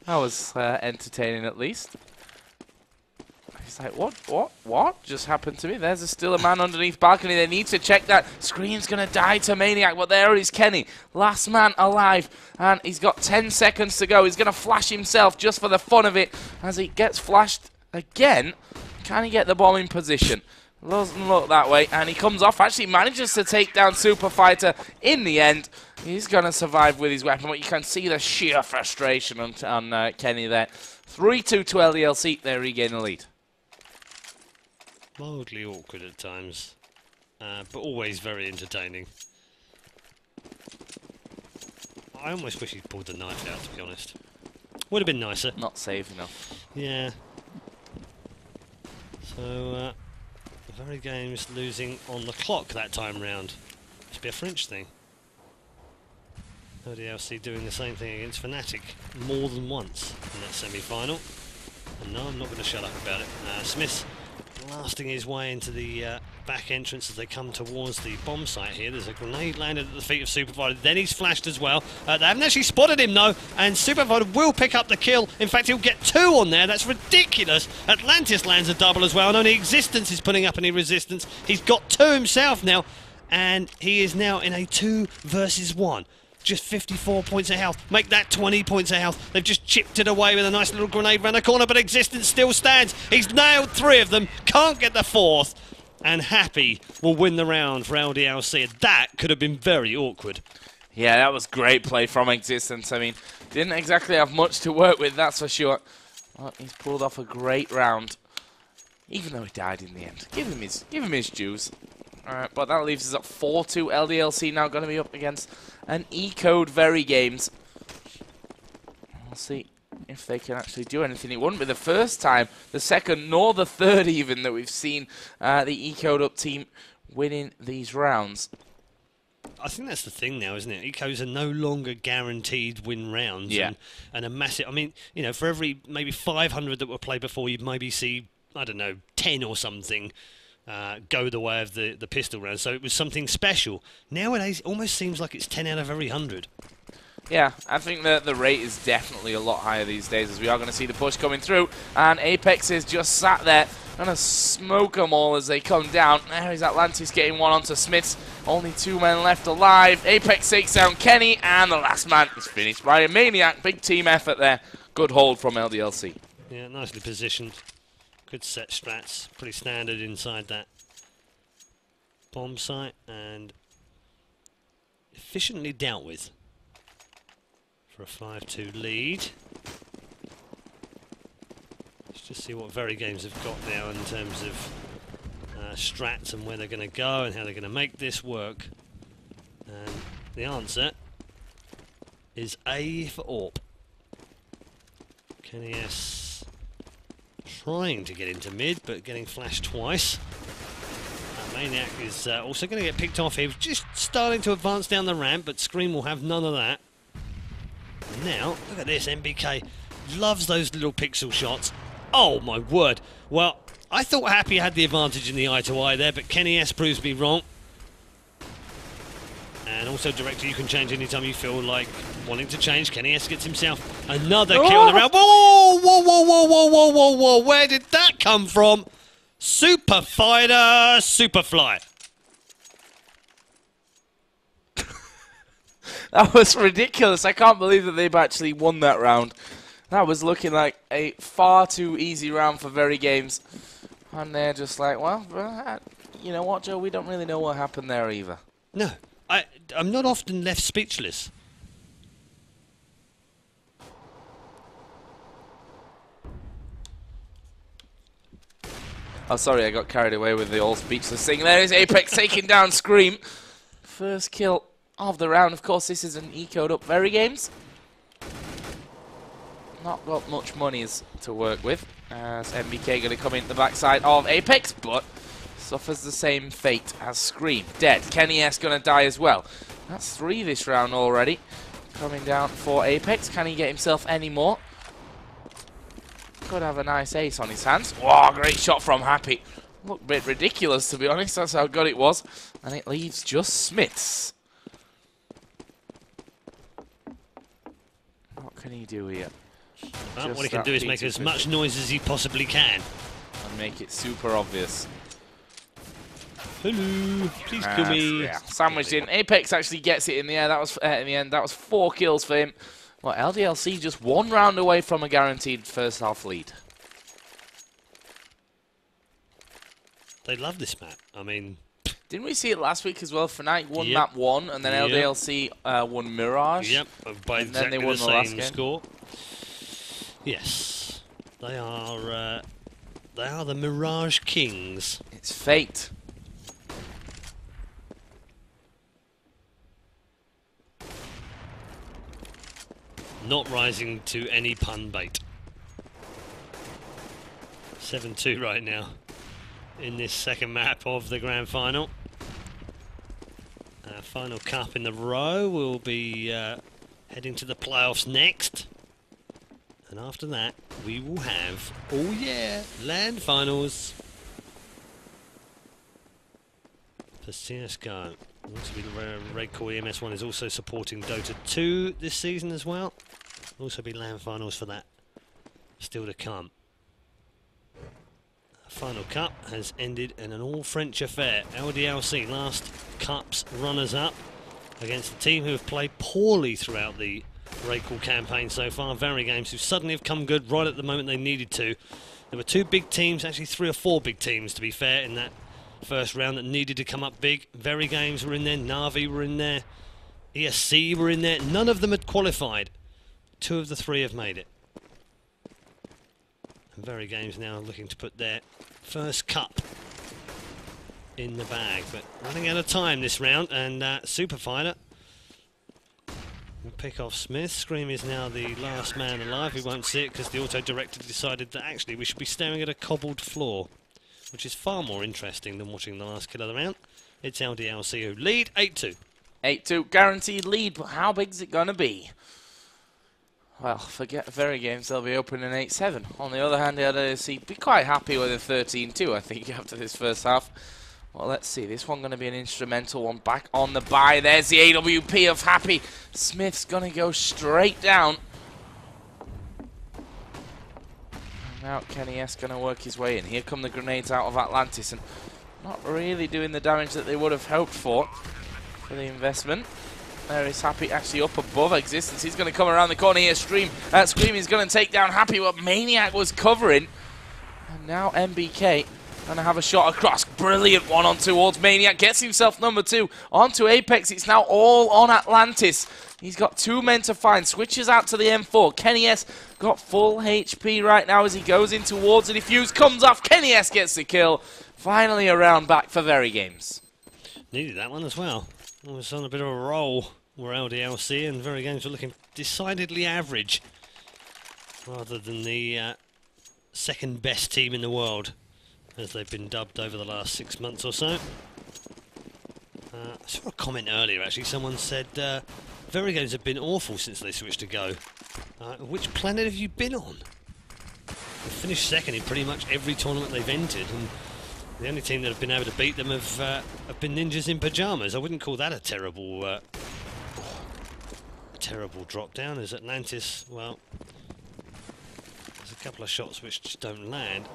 That was entertaining at least. He's like, what just happened to me? There's still a man underneath balcony. They need to check that. Scream's going to die to Maniac, but there is Kenny. Last man alive, and he's got 10 seconds to go. He's going to flash himself just for the fun of it. As he gets flashed again, can he get the bomb in position? Doesn't look that way, and he comes off. Actually manages to take down Super Fighter in the end. He's going to survive with his weapon, but you can see the sheer frustration on Kenny there. 3-2 to LDLC. They regain the lead. Mildly awkward at times, but always very entertaining. I almost wish he'd pulled the knife out, to be honest. Would have been nicer. Not safe enough. Yeah. So, VeryGames losing on the clock that time round. Must be a French thing. ODLC doing the same thing against Fnatic more than once in that semi-final. And no, I'm not going to shut up about it. Smith blasting his way into the back entrance as they come towards the bomb site here. There's a grenade landed at the feet of Super Fighter. Then he's flashed as well. They haven't actually spotted him though, and Super Fighter will pick up the kill. In fact, he'll get 2 on there. That's ridiculous. Atlantis lands a double as well, and only Existence is putting up any resistance. He's got 2 himself now, and he is now in a 2 versus 1. Just 54 points of health. Make that 20 points of health. They've just chipped it away with a nice little grenade round the corner, but Existence still stands. He's nailed 3 of them. Can't get the 4th. And Happy will win the round for LDLC. That could have been very awkward. Yeah, that was great play from Existence. I mean, didn't exactly have much to work with, that's for sure. Well, he's pulled off a great round, even though he died in the end. Give him his dues. Alright, but that leaves us at 4-2. LDLC now going to be up against an E-Code VeryGames. We'll see if they can actually do anything. It wouldn't be the first time, the second, nor the third even, that we've seen the E-Code up team winning these rounds. I think that's the thing now, isn't it? Ecos are no longer guaranteed win rounds. Yeah. And a massive... I mean, you know, for every maybe 500 that were played before, you'd maybe see, I don't know, 10 or something go the way of the pistol round. So it was something special. Nowadays, it almost seems like it's 10 out of every 100. Yeah, I think that the rate is definitely a lot higher these days, as we are going to see the push coming through. And Apex is just sat there, going to smoke them all as they come down. There is Atlantis getting one onto Smiths. Only 2 men left alive. Apex takes down Kenny, and the last man is finished by a Maniac. Big team effort there. Good hold from LDLC. Yeah, nicely positioned. Good set strats. Pretty standard inside that bomb site, and efficiently dealt with for a 5-2 lead. Let's just see what VeryGames have got now in terms of strats and where they're going to go and how they're going to make this work. And the answer is A for AWP. Kenny S trying to get into mid, but getting flashed twice. Maniac is also going to get picked off here. Just starting to advance down the ramp, but Scream will have none of that. And now, look at this, MBK loves those little pixel shots. Oh my word. Well, I thought Happy had the advantage in the eye-to-eye there, but Kenny S proves to be wrong. And also, Director, you can change anytime you feel like wanting to change. Kenny S gets himself another kill in the round. Whoa, whoa, whoa, whoa, whoa, whoa, whoa, whoa. Where did that come from? Super Fighter, Superfly. That was ridiculous. I can't believe that they've actually won that round. That was looking like a far too easy round for VeryGames. And they're just like, well, you know what, Joe? We don't really know what happened there either. No, I'm not often left speechless. Oh, sorry, I got carried away with the all speechless thing. There is Apex taking down Scream. First kill of the round. Of course, this is an E-Code up VeryGames. Not got much monies to work with. As MBK going to come in the backside of Apex, but suffers the same fate as Scream. Dead. Kenny S going to die as well. That's 3 this round already. Coming down for Apex. Can he get himself any more? Could have a nice ace on his hands. Wow, great shot from Happy. Looked a bit ridiculous, to be honest. That's how good it was. And it leaves just Smiths. What can he do here? Well, what he can do is make as much noise as he possibly can. And make it super obvious. Hello, please kill me. Yeah, sandwiched in. Apex actually gets it in the air. That was in the end. That was 4 kills for him. Well, LDLC just 1 round away from a guaranteed first half lead. They love this map. I mean, didn't we see it last week as well? Fnatic won map 1, and then LDLC won Mirage. Yep, by exactly then they won the same score. Yes, they are the Mirage Kings. It's fate. Not rising to any pun bait. 7-2 right now in this second map of the grand final. Final cup in the row. We'll be heading to the playoffs next. And after that, we will have, oh yeah, land finals. For CSGO. Looks to be the RaidCall EMS 1 is also supporting Dota 2 this season as well. Also be land finals for that still to come. The final cup has ended in an all-French affair. LDLC, last cup's runners-up against a team who have played poorly throughout the RaidCall campaign so far. VeryGames, who suddenly have come good right at the moment they needed to. There were 2 big teams, actually 3 or 4 big teams to be fair, in that first round that needed to come up big. VeryGames were in there, Na'Vi were in there, ESC were in there. None of them had qualified. 2 of the 3 have made it. And VeryGames now looking to put their first cup in the bag, but running out of time this round, and Superfighter will pick off Smith. Scream is now the last man alive. We won't see it because the auto-director decided that actually we should be staring at a cobbled floor, which is far more interesting than watching the last kill of the round. It's LDLC who lead 8-2. 8-2, guaranteed lead, but how big is it going to be? Well, forget VeryGames, they'll be opening 8-7. On the other hand, the LDLC be quite happy with a 13-2, I think, after this first half. Well, let's see. This one going to be an instrumental one. Back on the buy. There's the AWP of Happy. Smith's going to go straight down. Now Kenny S going to work his way in. Here come the grenades out of Atlantis, and not really doing the damage that they would have hoped for the investment. There is Happy actually up above Existence. He's going to come around the corner here. Scream is going to take down Happy, but Maniac was covering. And now MBK going to have a shot across. Brilliant one on towards Maniac. Gets himself number 2 onto Apex. It's now all on Atlantis. He's got 2 men to find. Switches out to the M4. Kenny S got full HP right now as he goes in towards the defuse. Comes off. Kenny S gets the kill. Finally a round back for VeryGames. Needed that one as well. It was on a bit of a roll where LDLC and VeryGames were looking decidedly average, rather than the second best team in the world, as they've been dubbed over the last 6 months or so. I saw a comment earlier actually. Someone said VeryGames have been awful since they switched to Go. Which planet have you been on? They've finished second in pretty much every tournament they've entered, and the only team that have been able to beat them have been Ninjas in Pyjamas. I wouldn't call that a terrible terrible drop down. As Atlantis, well, there's a couple of shots which just don't land.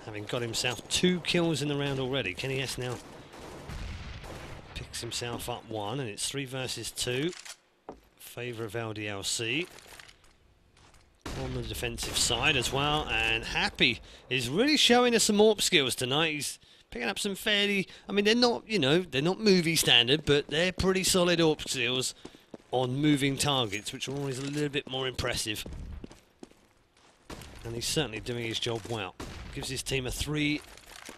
Having got himself 2 kills in the round already, Kenny S now picks himself up 1, and it's 3 versus 2. Favour of LDLC on the defensive side as well, and Happy is really showing us some AWP skills tonight. He's picking up some fairly, I mean, they're not, you know, they're not movie standard, but they're pretty solid AWP skills on moving targets, which are always a little bit more impressive. And he's certainly doing his job well. Gives his team a 3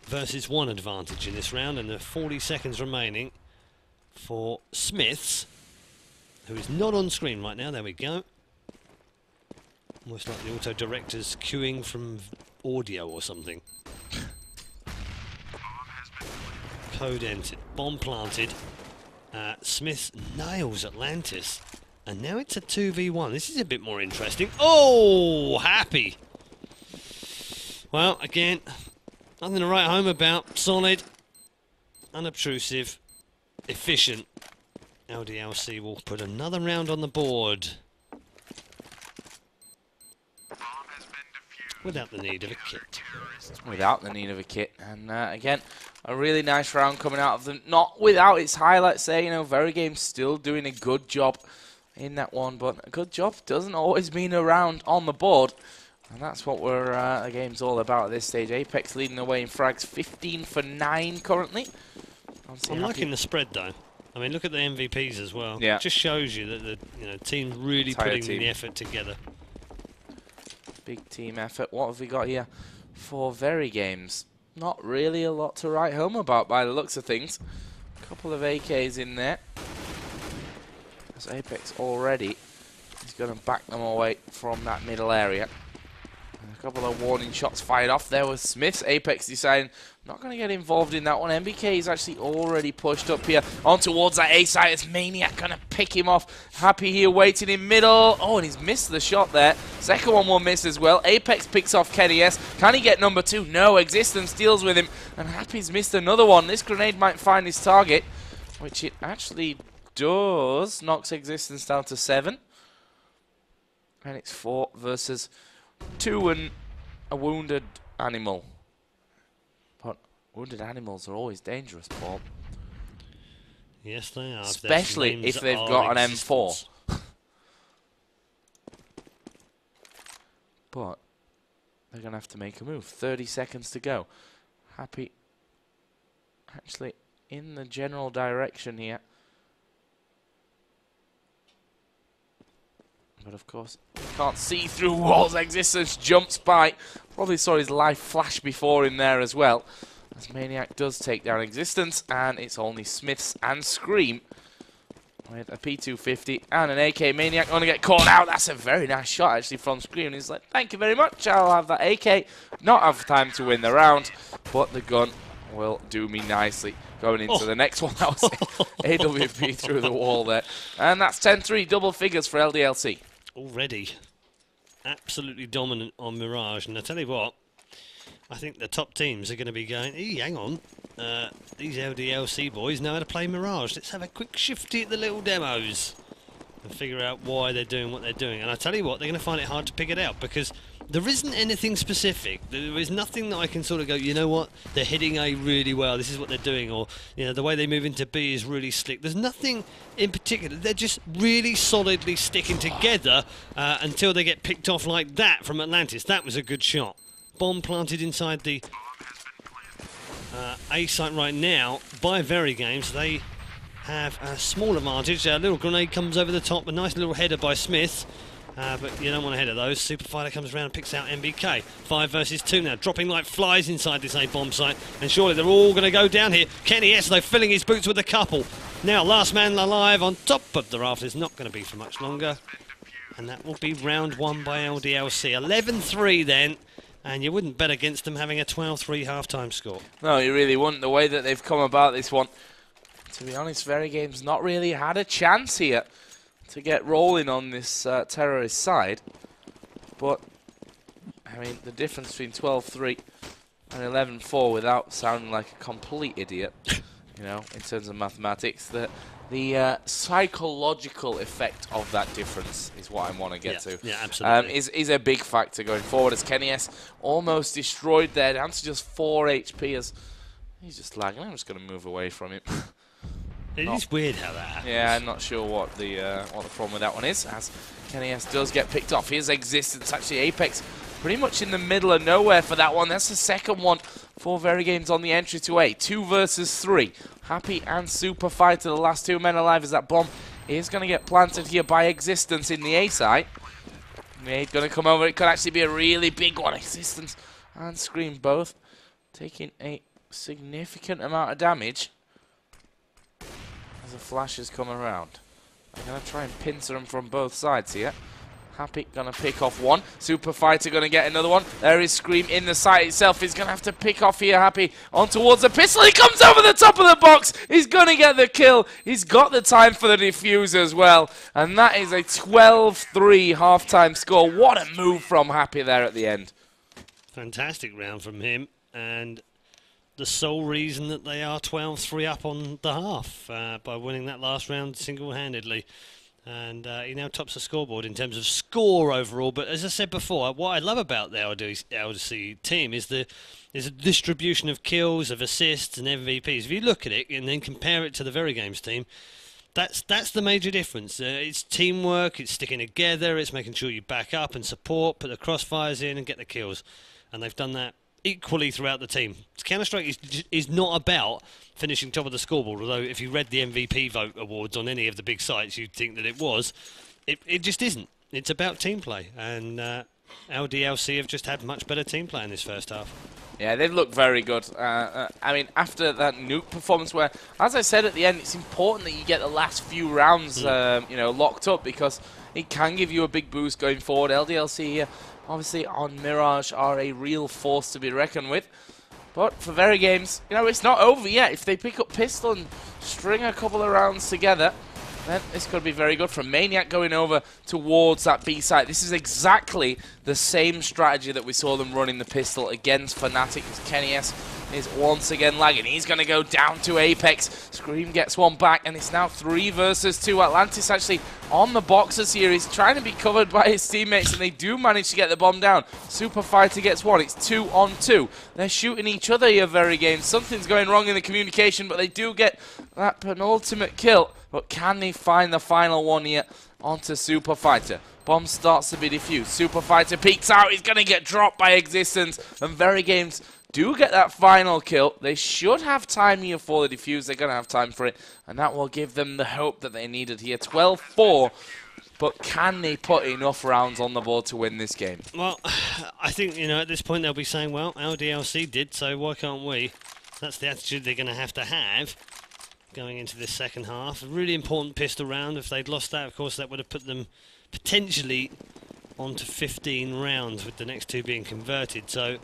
versus 1 advantage in this round, and there are 40 seconds remaining for Smiths, who is not on screen right now. There we go. Almost like the auto-director's queuing from audio or something. Code entered. Bomb planted. Smith nails Atlantis. And now it's a 2v1. This is a bit more interesting. Oh, Happy. Well, again, nothing to write home about. Solid, unobtrusive, efficient. LDLC will put another round on the board. Without the need of a kit. Without the need of a kit. And again, a really nice round coming out of them. Not without its highlights there. You know, VeryGames still doing a good job in that one. But a good job doesn't always mean a round on the board. And that's what the game's all about at this stage. Apex leading the way in frags, 15 for 9 currently. I'm liking the spread though. I mean, look at the MVPs as well. Yeah. It just shows you that the team's really putting the effort together. Big team effort. What have we got here for VeryGames? Not really a lot to write home about by the looks of things. A couple of AKs in there. As Apex already is going to back them away from that middle area. And a couple of warning shots fired off there with Smiths. Apex deciding not going to get involved in that one. MBK is actually already pushed up here on towards that A side. It's Maniac going to pick him off. Happy here waiting in middle. Oh, and he's missed the shot there. Second one will miss as well. Apex picks off Kenny S. Can he get number 2? No. Existence deals with him. And Happy's missed another one. This grenade might find his target, which it actually does. Knocks Existence down to 7. And it's 4 versus 2 and a wounded animal. But wounded animals are always dangerous, Paul. Yes, they are. Especially if they've got an M4. But they're going to have to make a move. 30 seconds to go. Happy actually in the general direction here. But of course, can't see through walls. Existence jumps by. Probably saw his life flash before him there as well. As Maniac does take down Existence, and it's only Smiths and Scream with a P250 and an AK. Maniac going to get caught out. That's a very nice shot actually from Scream. He's like, thank you very much. I'll have that AK. Not have time to win the round, but the gun will do me nicely. Going into the next one, that was AWP through the wall there. And that's 10-3, double figures for LDLC. Already absolutely dominant on Mirage. And I tell you what, I think the top teams are going to be going, hey, hang on, these LDLC boys know how to play Mirage. Let's have a quick shifty at the little demos and figure out why they're doing what they're doing. And I tell you what, they're going to find it hard to pick it out because there isn't anything specific. There is nothing that I can sort of go, you know what, they're hitting A really well, this is what they're doing, or you know, the way they move into B is really slick. There's nothing in particular. They're just really solidly sticking together until they get picked off like that from Atlantis. That was a good shot. Bomb planted inside the A site right now by VeryGames. They have a small advantage. A little grenade comes over the top, a nice little header by Smith. But you don't want to head of those. Superfighter comes around and picks out MBK. 5 versus 2 now, dropping like flies inside this A-bomb site. And surely they're all going to go down here. Kenny S, though, filling his boots with a couple. Now, last man alive on top of the raft is not going to be for much longer. And that will be round 1 by LDLC. 11-3 then. And you wouldn't bet against them having a 12-3 half-time score. No, you really wouldn't. The way that they've come about this one. To be honest, VeryGames not really had a chance here to get rolling on this terrorist side. But, I mean, the difference between 12-3 and 11-4 without sounding like a complete idiot, you know, in terms of mathematics, the psychological effect of that difference is what I want to get to. Yeah, absolutely. Is a big factor going forward as Kenny S almost destroyed there, down to just 4 HP as he's just lagging. I'm just going to move away from him. It is weird how that happens. Yeah, I'm not sure what the problem with that one is, as Kenny S does get picked off. Here's Existence, actually Apex pretty much in the middle of nowhere for that one. That's the second one for VeryGames on the entry to A. 2 versus 3. Happy and Super Fighter, the last 2 men alive, as that bomb is going to get planted here by Existence in the A site. Nade going to come over. It could actually be a really big one. Existence and Scream both taking a significant amount of damage as the flashes come around. I'm going to try and pincer them from both sides here. Happy going to pick off one. Super Fighter going to get another one. There is Scream in the site itself. He's going to have to pick off here. Happy on towards the pistol. He comes over the top of the box. He's going to get the kill. He's got the time for the defuse as well. And that is a 12-3 halftime score. What a move from Happy there at the end. Fantastic round from him, and the sole reason that they are 12-3 up on the half by winning that last round single-handedly. And he now tops the scoreboard in terms of score overall. But as I said before, what I love about the LDC team is the distribution of kills, of assists and MVPs. If you look at it and then compare it to the VeryGames team, that's the major difference. It's teamwork, it's sticking together, it's making sure you back up and support, put the crossfires in and get the kills. And they've done that equally throughout the team. Counter-Strike is not about finishing top of the scoreboard, although if you read the MVP vote awards on any of the big sites, you'd think that it was. It just isn't. It's about team play, and LDLC have just had much better team play in this first half. Yeah, they've looked very good. I mean, after that nuke performance where, as I said at the end, it's important that you get the last few rounds you know, locked up, because it can give you a big boost going forward. LDLC here, obviously on Mirage, are a real force to be reckoned with. But for VeryGames, you know, it's not over yet. If they pick up Pistol and string a couple of rounds together, then this could be very good. From Maniac going over towards that B site. This is exactly the same strategy that we saw them running the Pistol against Fnatic. Kenny S is once again lagging. He's going to go down to Apex. Scream gets one back, and it's now 3 versus 2. Atlantis actually on the boxes here. He's trying to be covered by his teammates, and they do manage to get the bomb down. Super Fighter gets one. It's 2 on 2. They're shooting each other here, VeryGames. Something's going wrong in the communication, but they do get that penultimate kill. But can they find the final one here onto Super Fighter? Bomb starts to be defused. Super Fighter peeks out. He's going to get dropped by Existence. And VeryGames do get that final kill. They should have time here for the defuse. They're going to have time for it. And that will give them the hope that they needed here. 12-4. But can they put enough rounds on the board to win this game? Well, I think, you know, at this point they'll be saying, well, LDLC did, so why can't we? That's the attitude they're going to have going into this second half. A really important pistol round. If they'd lost that, of course, that would have put them potentially onto 15 rounds, with the next 2 being converted. So,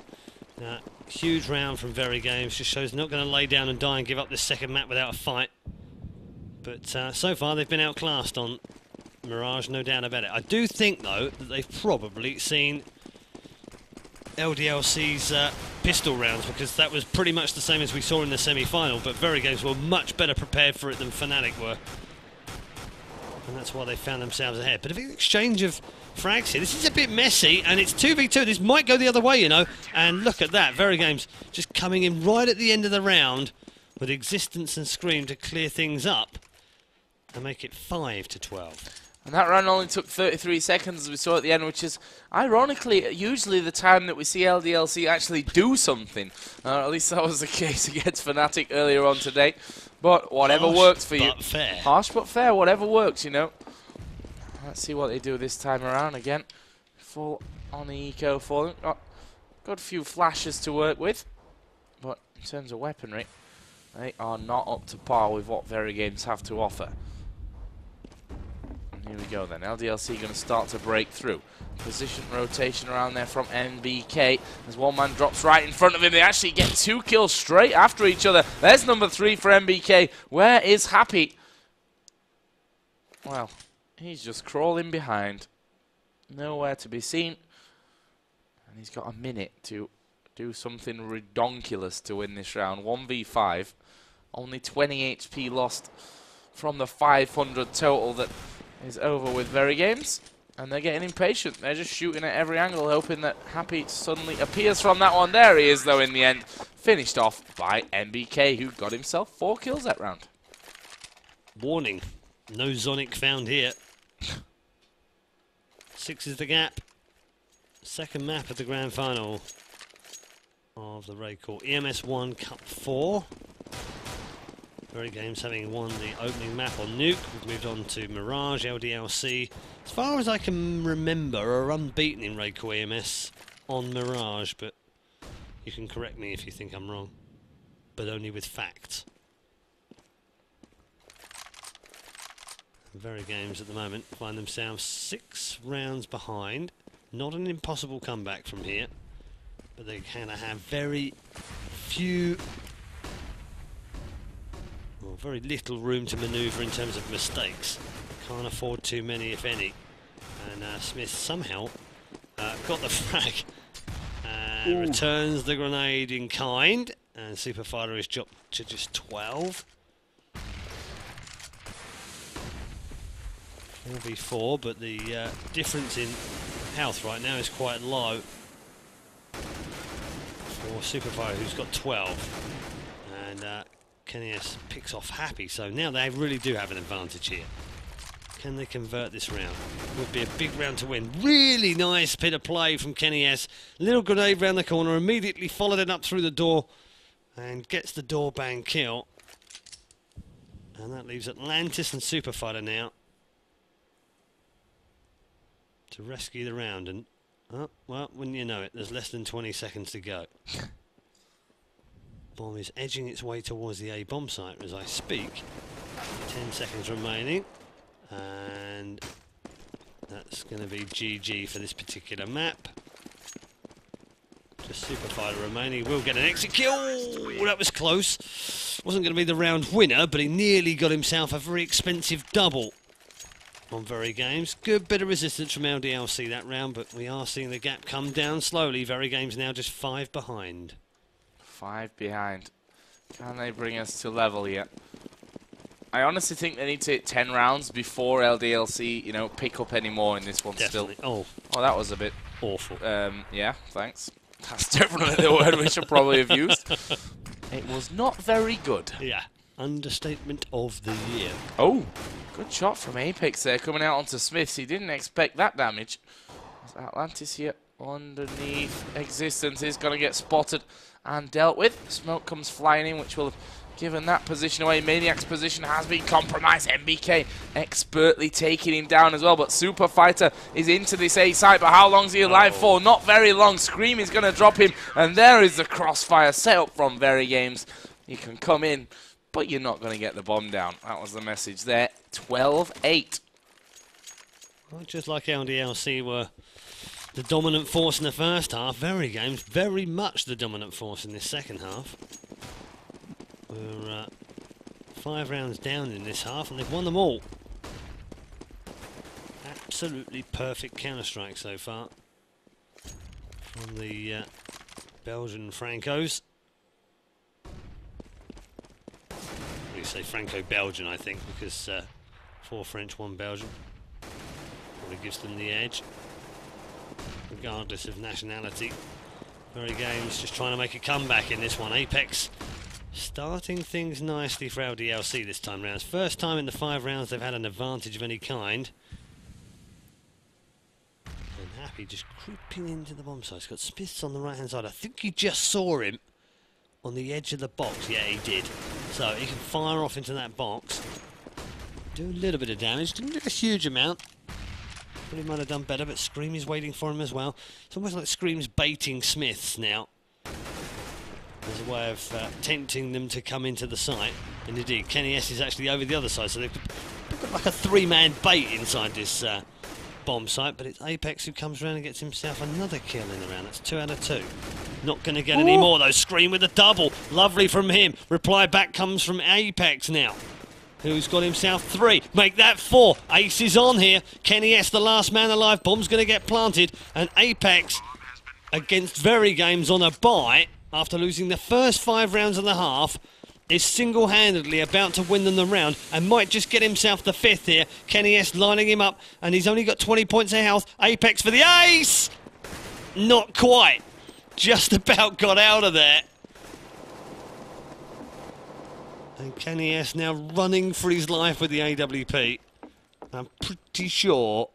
huge round from VeryGames. Just shows they're not going to lay down and die and give up this second map without a fight. But so far, they've been outclassed on Mirage, no doubt about it. I do think, though, that they've probably seen LDLC's pistol rounds, because that was pretty much the same as we saw in the semi-final, but VeryGames were much better prepared for it than Fnatic were. And that's why they found themselves ahead. But a big exchange of frags here. This is a bit messy, and it's 2v2. This might go the other way, you know. And look at that. VeryGames just coming in right at the end of the round with Existence and Scream to clear things up and make it 5-12. And that round only took 33 seconds, as we saw at the end, which is, ironically, usually the time that we see LDLC actually do something. At least that was the case against Fnatic earlier on today. But whatever works for you. Harsh but fair. Harsh but fair, whatever works, you know. Let's see what they do this time around again. Full on the eco for them. Got a few flashes to work with. But in terms of weaponry, they are not up to par with what VeryGames have to offer. Here we go then. LDLC going to start to break through. Position rotation around there from NBK. As one man drops right in front of him. They actually get 2 kills straight after each other. There's number 3 for NBK. Where is Happy? Well, he's just crawling behind. Nowhere to be seen. And he's got a minute to do something redonkulous to win this round. 1v5. Only 20 HP lost from the 500 total that is over with VeryGames, and they're getting impatient. They're just shooting at every angle, hoping that Happy suddenly appears from that one. There he is, though, in the end. Finished off by NBK, who got himself 4 kills that round. Warning, no Zonic found here. 6 is the gap. Second map of the grand final of the RaidCall. EMS 1 Cup 4. VeryGames having won the opening map on Nuke. We've moved on to Mirage, LDLC. As far as I can remember, are unbeaten in RaidCall EMS on Mirage, but you can correct me if you think I'm wrong. But only with facts. VeryGames at the moment find themselves 6 rounds behind. Not an impossible comeback from here, but they kind of have very little room to manoeuvre in terms of mistakes. Can't afford too many, if any. And Smith somehow got the frag And returns the grenade in kind. And Superfighter is dropped to just 12. 4v4, but the difference in health right now is quite low for Superfighter, who's got 12. And Kenny S picks off Happy, so now they really do have an advantage here. Can they convert this round? Would be a big round to win. Really nice bit of play from Kenny S. Little grenade round the corner, immediately followed it up through the door and gets the door bang kill. And that leaves Atlantis and Superfighter now to rescue the round. And, oh, well, wouldn't you know it, there's less than 20 seconds to go. Bomb is edging its way towards the A bomb site as I speak. 10 seconds remaining. And that's going to be GG for this particular map. Just Superfighter remaining. Will get an exit kill. That was close. Wasn't going to be the round winner, but he nearly got himself a very expensive double on VeryGames. Good bit of resistance from LDLC that round, but we are seeing the gap come down slowly. VeryGames now just 5 behind. 5 behind. Can they bring us to level yet? I honestly think they need to hit 10 rounds before LDLC, you know, pick up any more in this one. Definitely. Still. Oh, that was a bit awful. Yeah, thanks. That's definitely the word we should probably have used. It was not very good. Yeah. Understatement of the year. Oh, good shot from Apex there, coming out onto Smiths. He didn't expect that damage. Atlantis here underneath. Existence is going to get spotted and dealt with. Smoke comes flying in, which will have given that position away. Maniac's position has been compromised. MBK expertly taking him down as well, but Superfighter is into this A site, but how long is he alive for? Not very long. Scream is going to drop him, and there is the crossfire set up from VeryGames. You can come in, but you're not going to get the bomb down. That was the message there. 12-8. Well, just like LDLC were the dominant force in the first half, VeryGames very much the dominant force in this second half. We're 5 rounds down in this half, and they've won them all. Absolutely perfect Counter-Strike so far from the Belgian Francos. We say Franco-Belgian, I think, because 4 French, 1 Belgian. Probably gives them the edge, regardless of nationality. VeryGames just trying to make a comeback in this one. Apex starting things nicely for LDLC this time round. First time in the 5 rounds they've had an advantage of any kind. And Happy just creeping into the bomb site. He's got Smiths on the right hand side. I think he just saw him on the edge of the box. Yeah, he did. So he can fire off into that box. Do a little bit of damage. Didn't do a huge amount. But he might have done better, but Scream is waiting for him as well. It's almost like Scream's baiting Smiths now, as a way of tempting them to come into the site. And indeed, Kenny S is actually over the other side, so they've got like a 3-man bait inside this bomb site, but it's Apex who comes around and gets himself another kill in the round. That's 2 out of 2. Not going to get any more though. Scream with a double. Lovely from him. Reply back comes from Apex now, who's got himself 3. Make that 4. Ace is on here. Kenny S, the last man alive. Bomb's going to get planted, and Apex against VeryGames on a bye, after losing the first 5 rounds and a half, is single-handedly about to win them the round and might just get himself the 5th here. Kenny S lining him up, and he's only got 20 points of health. Apex for the ace! Not quite. Just about got out of there. And Kenny S now running for his life with the AWP. I'm pretty sure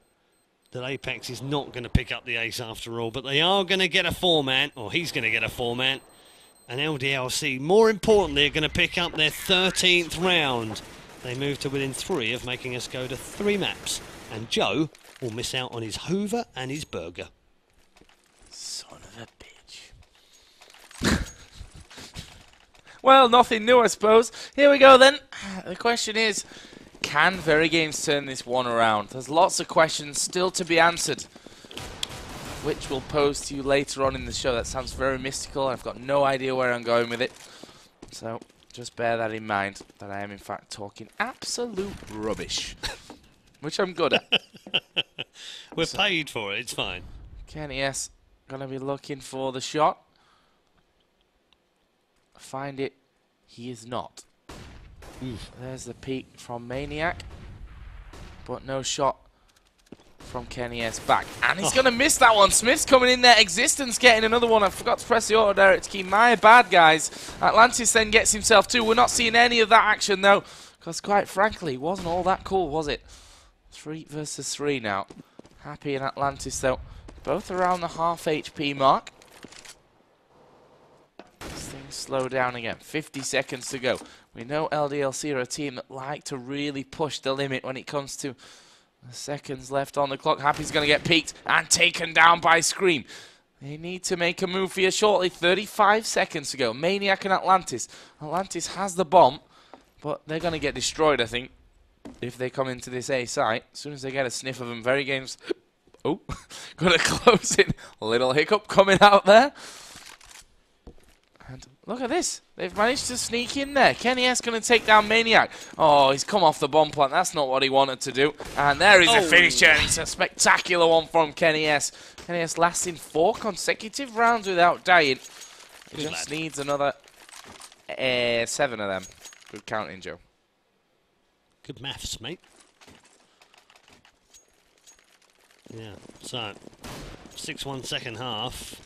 that Apex is not going to pick up the ace after all, but they are going to get a 4-man, or he's going to get a 4-man, and LDLC, more importantly, are going to pick up their 13th round. They move to within 3 of making us go to 3 maps, and Joe will miss out on his Hoover and his burger. Son of a bitch. Well, nothing new, I suppose. Here we go then. The question is, can VeryGames turn this one around? There's lots of questions still to be answered, which we'll pose to you later on in the show. That sounds very mystical. I've got no idea where I'm going with it. So just bear that in mind, that I am in fact talking absolute rubbish, which I'm good at. We're paid for it, it's fine. Kenny S Gonna be looking for the shot. Find it. He is not. There's the peek from Maniac. But no shot from Kenny S back. And he's gonna miss that one. Smith's coming in there. Existence getting another one. I forgot to press the auto direct key. My bad, guys. Atlantis then gets himself two. We're not seeing any of that action though. Because quite frankly, it wasn't all that cool, was it? 3 versus 3 now. Happy and Atlantis though. Both around the half HP mark. This thing's slow down again. 50 seconds to go. We know LDLC are a team that like to really push the limit when it comes to the seconds left on the clock. Happy's going to get peeked and taken down by Scream. They need to make a move here shortly. 35 seconds to go. Maniac and Atlantis. Atlantis has the bomb, but they're going to get destroyed, I think, if they come into this A site. As soon as they get a sniff of them, VeryGames. Oh, got to close it. A little hiccup coming out there. And look at this. They've managed to sneak in there. Kenny S going to take down Maniac. Oh, he's come off the bomb plant. That's not what he wanted to do. And there is a finisher. And it's a spectacular one from Kenny S. Kenny S lasting 4 consecutive rounds without dying. He just needs another 7 of them. Good counting, Joe. Good maths, mate. Yeah, so 6-1 second half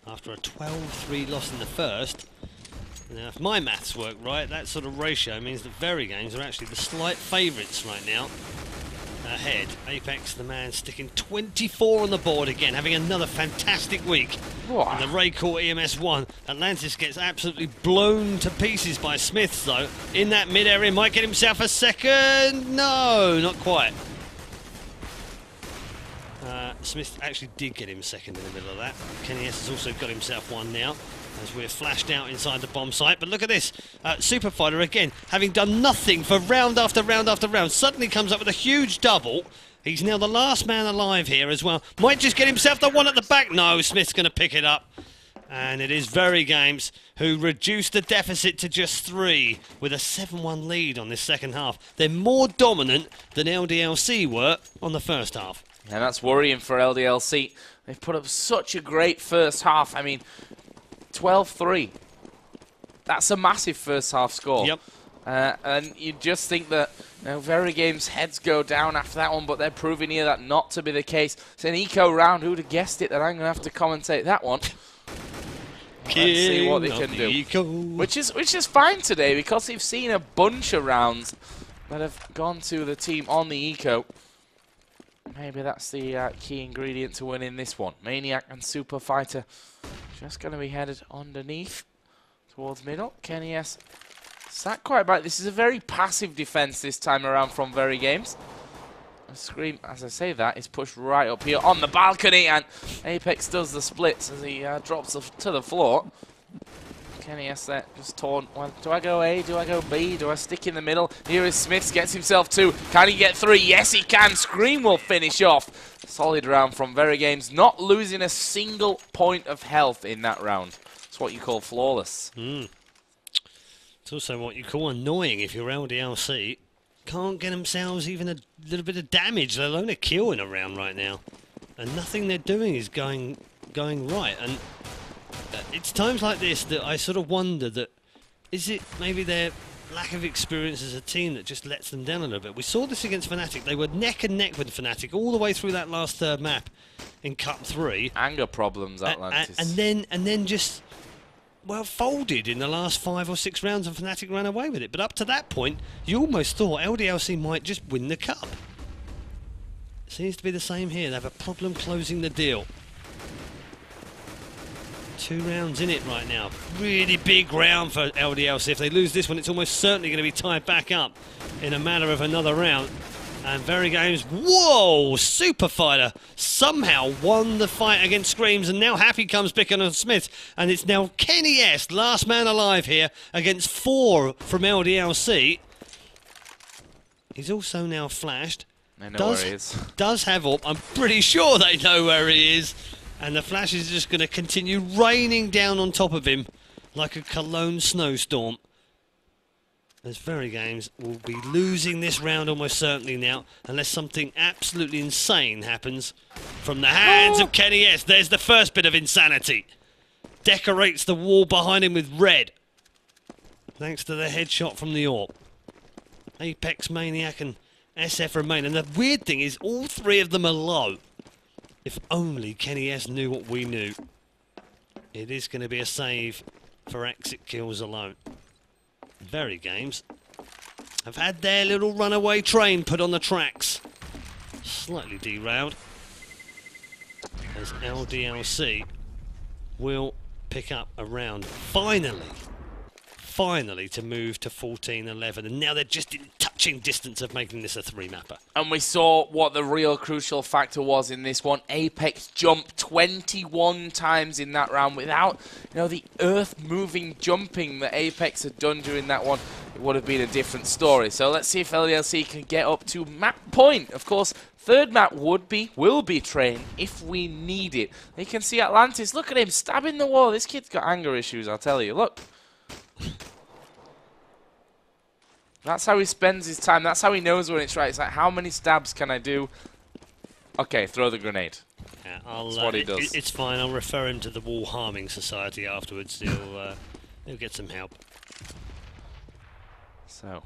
after a 12-3 loss in the first. Now, if my maths work right, that sort of ratio means that VeryGames are actually the slight favourites right now. Ahead, Apex, the man, sticking 24 on the board again, having another fantastic week. What? And the RaidCall EMS 1. Atlantis gets absolutely blown to pieces by Smiths, though. In that mid-area, might get himself a second. No, not quite. Smith actually did get him second in the middle of that. Kenny S has also got himself one now, as we're flashed out inside the bomb site. But look at this. Super Fighter, again, having done nothing for round after round after round, suddenly comes up with a huge double. He's now the last man alive here as well. Might just get himself the one at the back. No, Smith's going to pick it up. And it is VeryGames who reduced the deficit to just 3 with a 7-1 lead on this second half. They're more dominant than LDLC were on the first half. And that's worrying for LDLC. They've put up such a great first half. I mean, 12-3. That's a massive first half score. Yep. And you just think that VeryGames' heads go down after that one, but they're proving here that not to be the case. It's an eco round. Who'd have guessed it that I'm going to have to commentate that one? Let's see what they can do. Which is fine today because they've seen a bunch of rounds that have gone to the team on the eco. Maybe that's the key ingredient to winning this one. Maniac and Super Fighter just going to be headed underneath towards middle. Kenny S sat quite back. This is a very passive defense this time around from VeryGames. Scream, as I say that, is pushed right up here on the balcony, and Apex does the splits as he drops to the floor. Kenny S there, just torn. Well, do I go A? Do I go B? Do I stick in the middle? Here is Smiths, gets himself 2. Can he get 3? Yes, he can. Scream will finish off. Solid round from VeryGames, not losing a single point of health in that round. It's what you call flawless. It's also what you call annoying if you're LDLC. Can't get themselves even a little bit of damage, let alone a kill in a round right now. And nothing they're doing is going right. And it's times like this that I sort of wonder that, is it maybe their lack of experience as a team that just lets them down a little bit? We saw this against Fnatic. They were neck and neck with Fnatic all the way through that last third map in Cup 3. Anger problems, Atlantis. And then just, well, folded in the last 5 or 6 rounds, and Fnatic ran away with it. But up to that point, you almost thought LDLC might just win the cup. Seems to be the same here. They have a problem closing the deal. 2 rounds in it right now. Really big round for LDLC. If they lose this one, it's almost certainly going to be tied back up in a matter of another round. And VeryGames, whoa, Super Fighter somehow won the fight against Screams, and now Happy comes picking on Smith, and it's now Kenny S, last man alive here, against 4 from LDLC. He's also now flashed. They know where he is. Does have up. I'm pretty sure they know where he is. And the flash is just going to continue raining down on top of him like a Cologne snowstorm. As VeryGames will be losing this round almost certainly now, unless something absolutely insane happens from the hands of Kenny S. There's the first bit of insanity. Decorates the wall behind him with red. Thanks to the headshot from the AWP. Apex, Maniac and SF remain. And the weird thing is all three of them are low. If only Kenny S knew what we knew. It is going to be a save for exit kills alone. VeryGames have had their little runaway train put on the tracks. Slightly derailed. As LDLC will pick up a round. Finally to move to 14-11, and now they're just in touching distance of making this a three-mapper. And we saw what the real crucial factor was in this one. Apex jumped 21 times in that round without, the earth-moving jumping that Apex had done during that one. It would have been a different story. So let's see if LDLC can get up to map point. Of course, third map will be train if we need it. You can see Atlantis. Look at him stabbing the wall. This kid's got anger issues, I'll tell you. Look. That's how he spends his time. That's how he knows when it's right. It's like, how many stabs can I do? Okay, throw the grenade. Yeah, that's what he does. It's fine. I'll refer him to the Wall Harming Society afterwards. He'll get some help. So,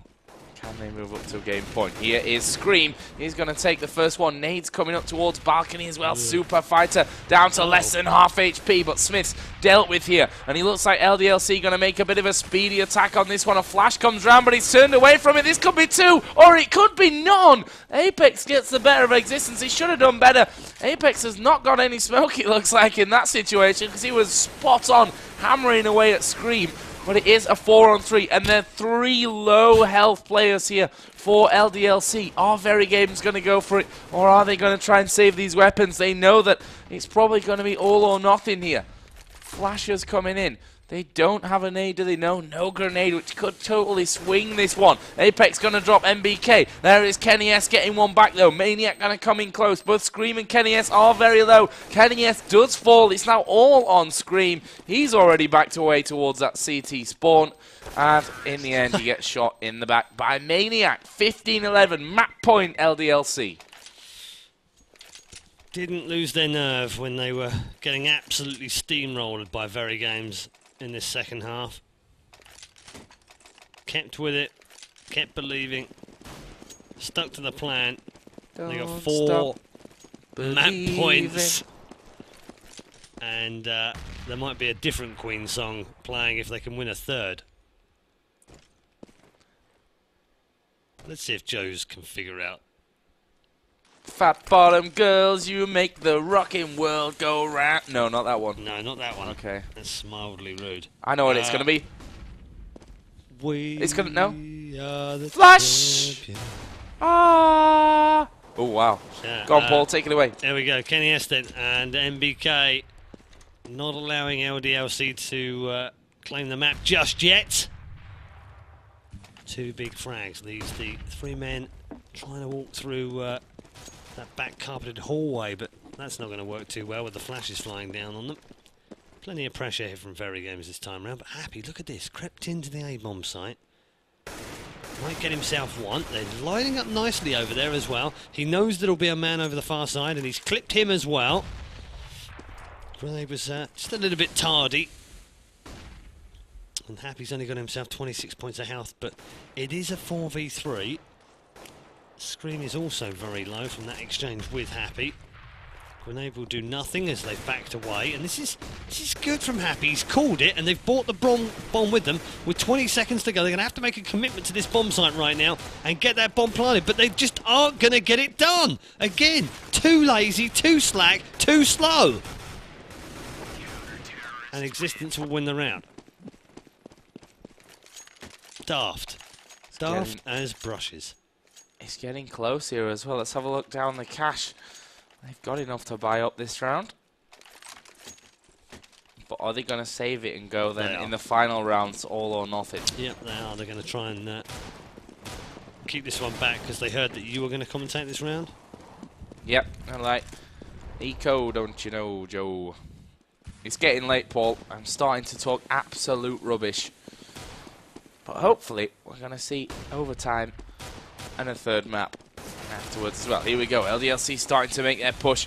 can they move up to a game point? Here is Scream. He's going to take the first one. Nades coming up towards balcony as well. Super Fighter down to less than half HP, but Smith's dealt with here. And he looks like LDLC going to make a bit of a speedy attack on this one. A flash comes round, but he's turned away from it. This could be two, or it could be none. Apex gets the better of existence. He should have done better. Apex has not got any smoke, it looks like, in that situation, because he was spot on, hammering away at Scream. But it is a 4-on-3, and there are 3 low health players here for LDLC. Are VeryGames going to go for it, or are they going to try and save these weapons? They know that it's probably going to be all or nothing here. Flashers coming in. They don't have a nade, do they? No grenade, which could totally swing this one. Apex going to drop MBK. There is Kenny S getting one back, though. Maniac going to come in close. Both Scream and Kenny S are very low. Kenny S does fall. It's now all on Scream. He's already backed away towards that CT spawn. And in the end, he gets shot in the back by Maniac. 15-11, map point LDLC. Didn't lose their nerve when they were getting absolutely steamrolled by VeryGames in this second half. Kept with it, kept believing, stuck to the plan. They got 4 map points. And there might be a different Queen song playing if they can win a third. Let's see if Joe's can figure out. Fat bottom girls, you make the rockin' world go round. No, not that one. No, not that one. Okay. That's mildly rude. I know what it's going to be. It's going to... No. Flash! Ah! Oh, wow. Yeah, Go on, Paul, take it away. There we go. Kenny Eston and MBK not allowing LDLC to claim the map just yet. 2 big frags leaves the 3 men trying to walk through that back carpeted hallway, but that's not going to work too well with the flashes flying down on them. Plenty of pressure here from VeryGames this time around, but Happy, look at this, crept into the A-bomb site. Might get himself one. They're lining up nicely over there as well. He knows there'll be a man over the far side, and he's clipped him as well. Grenade was just a little bit tardy. And Happy's only got himself 26 points of health, but it is a 4v3. Scream is also very low from that exchange with Happy. Grenade will do nothing as they've backed away, and this is good from Happy. He's called it, and they've bought the bomb with them. With 20 seconds to go, they're going to have to make a commitment to this bomb site right now and get that bomb planted, but they just aren't going to get it done. Again, too lazy, too slack, too slow. And Existence will win the round. Daft as brushes. It's getting close here as well. Let's have a look down the cash. They've got enough to buy up this round. But are they going to save it and go then in the final rounds all or nothing? Yep, they are. They're going to try and keep this one back because they heard that you were going to commentate this round. Yep, and like, Eco, don't you know, Joe? It's getting late, Paul. I'm starting to talk absolute rubbish. But hopefully, we're going to see overtime and a third map afterwards as well. Here we go. LDLC starting to make their push.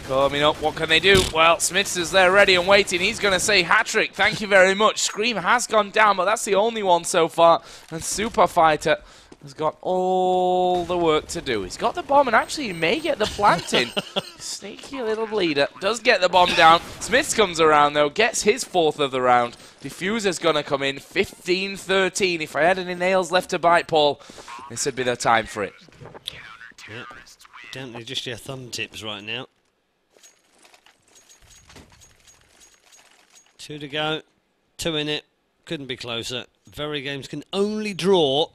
Coming up, what can they do? Well, Smiths is there ready and waiting. He's going to say hat-trick. Thank you very much. Scream has gone down, but that's the only one so far. And Super Fighter has got all the work to do. He's got the bomb, and actually he may get the plant in. Sneaky little bleeder. Does get the bomb down. Smiths comes around, though. Gets his 4th of the round. Diffuser's going to come in. 15-13. If I had any nails left to bite, Paul, this would be the time for it. Yeah. Down to just your thumb tips right now. 2 to go. 2 in it. Couldn't be closer. VeryGames can only draw,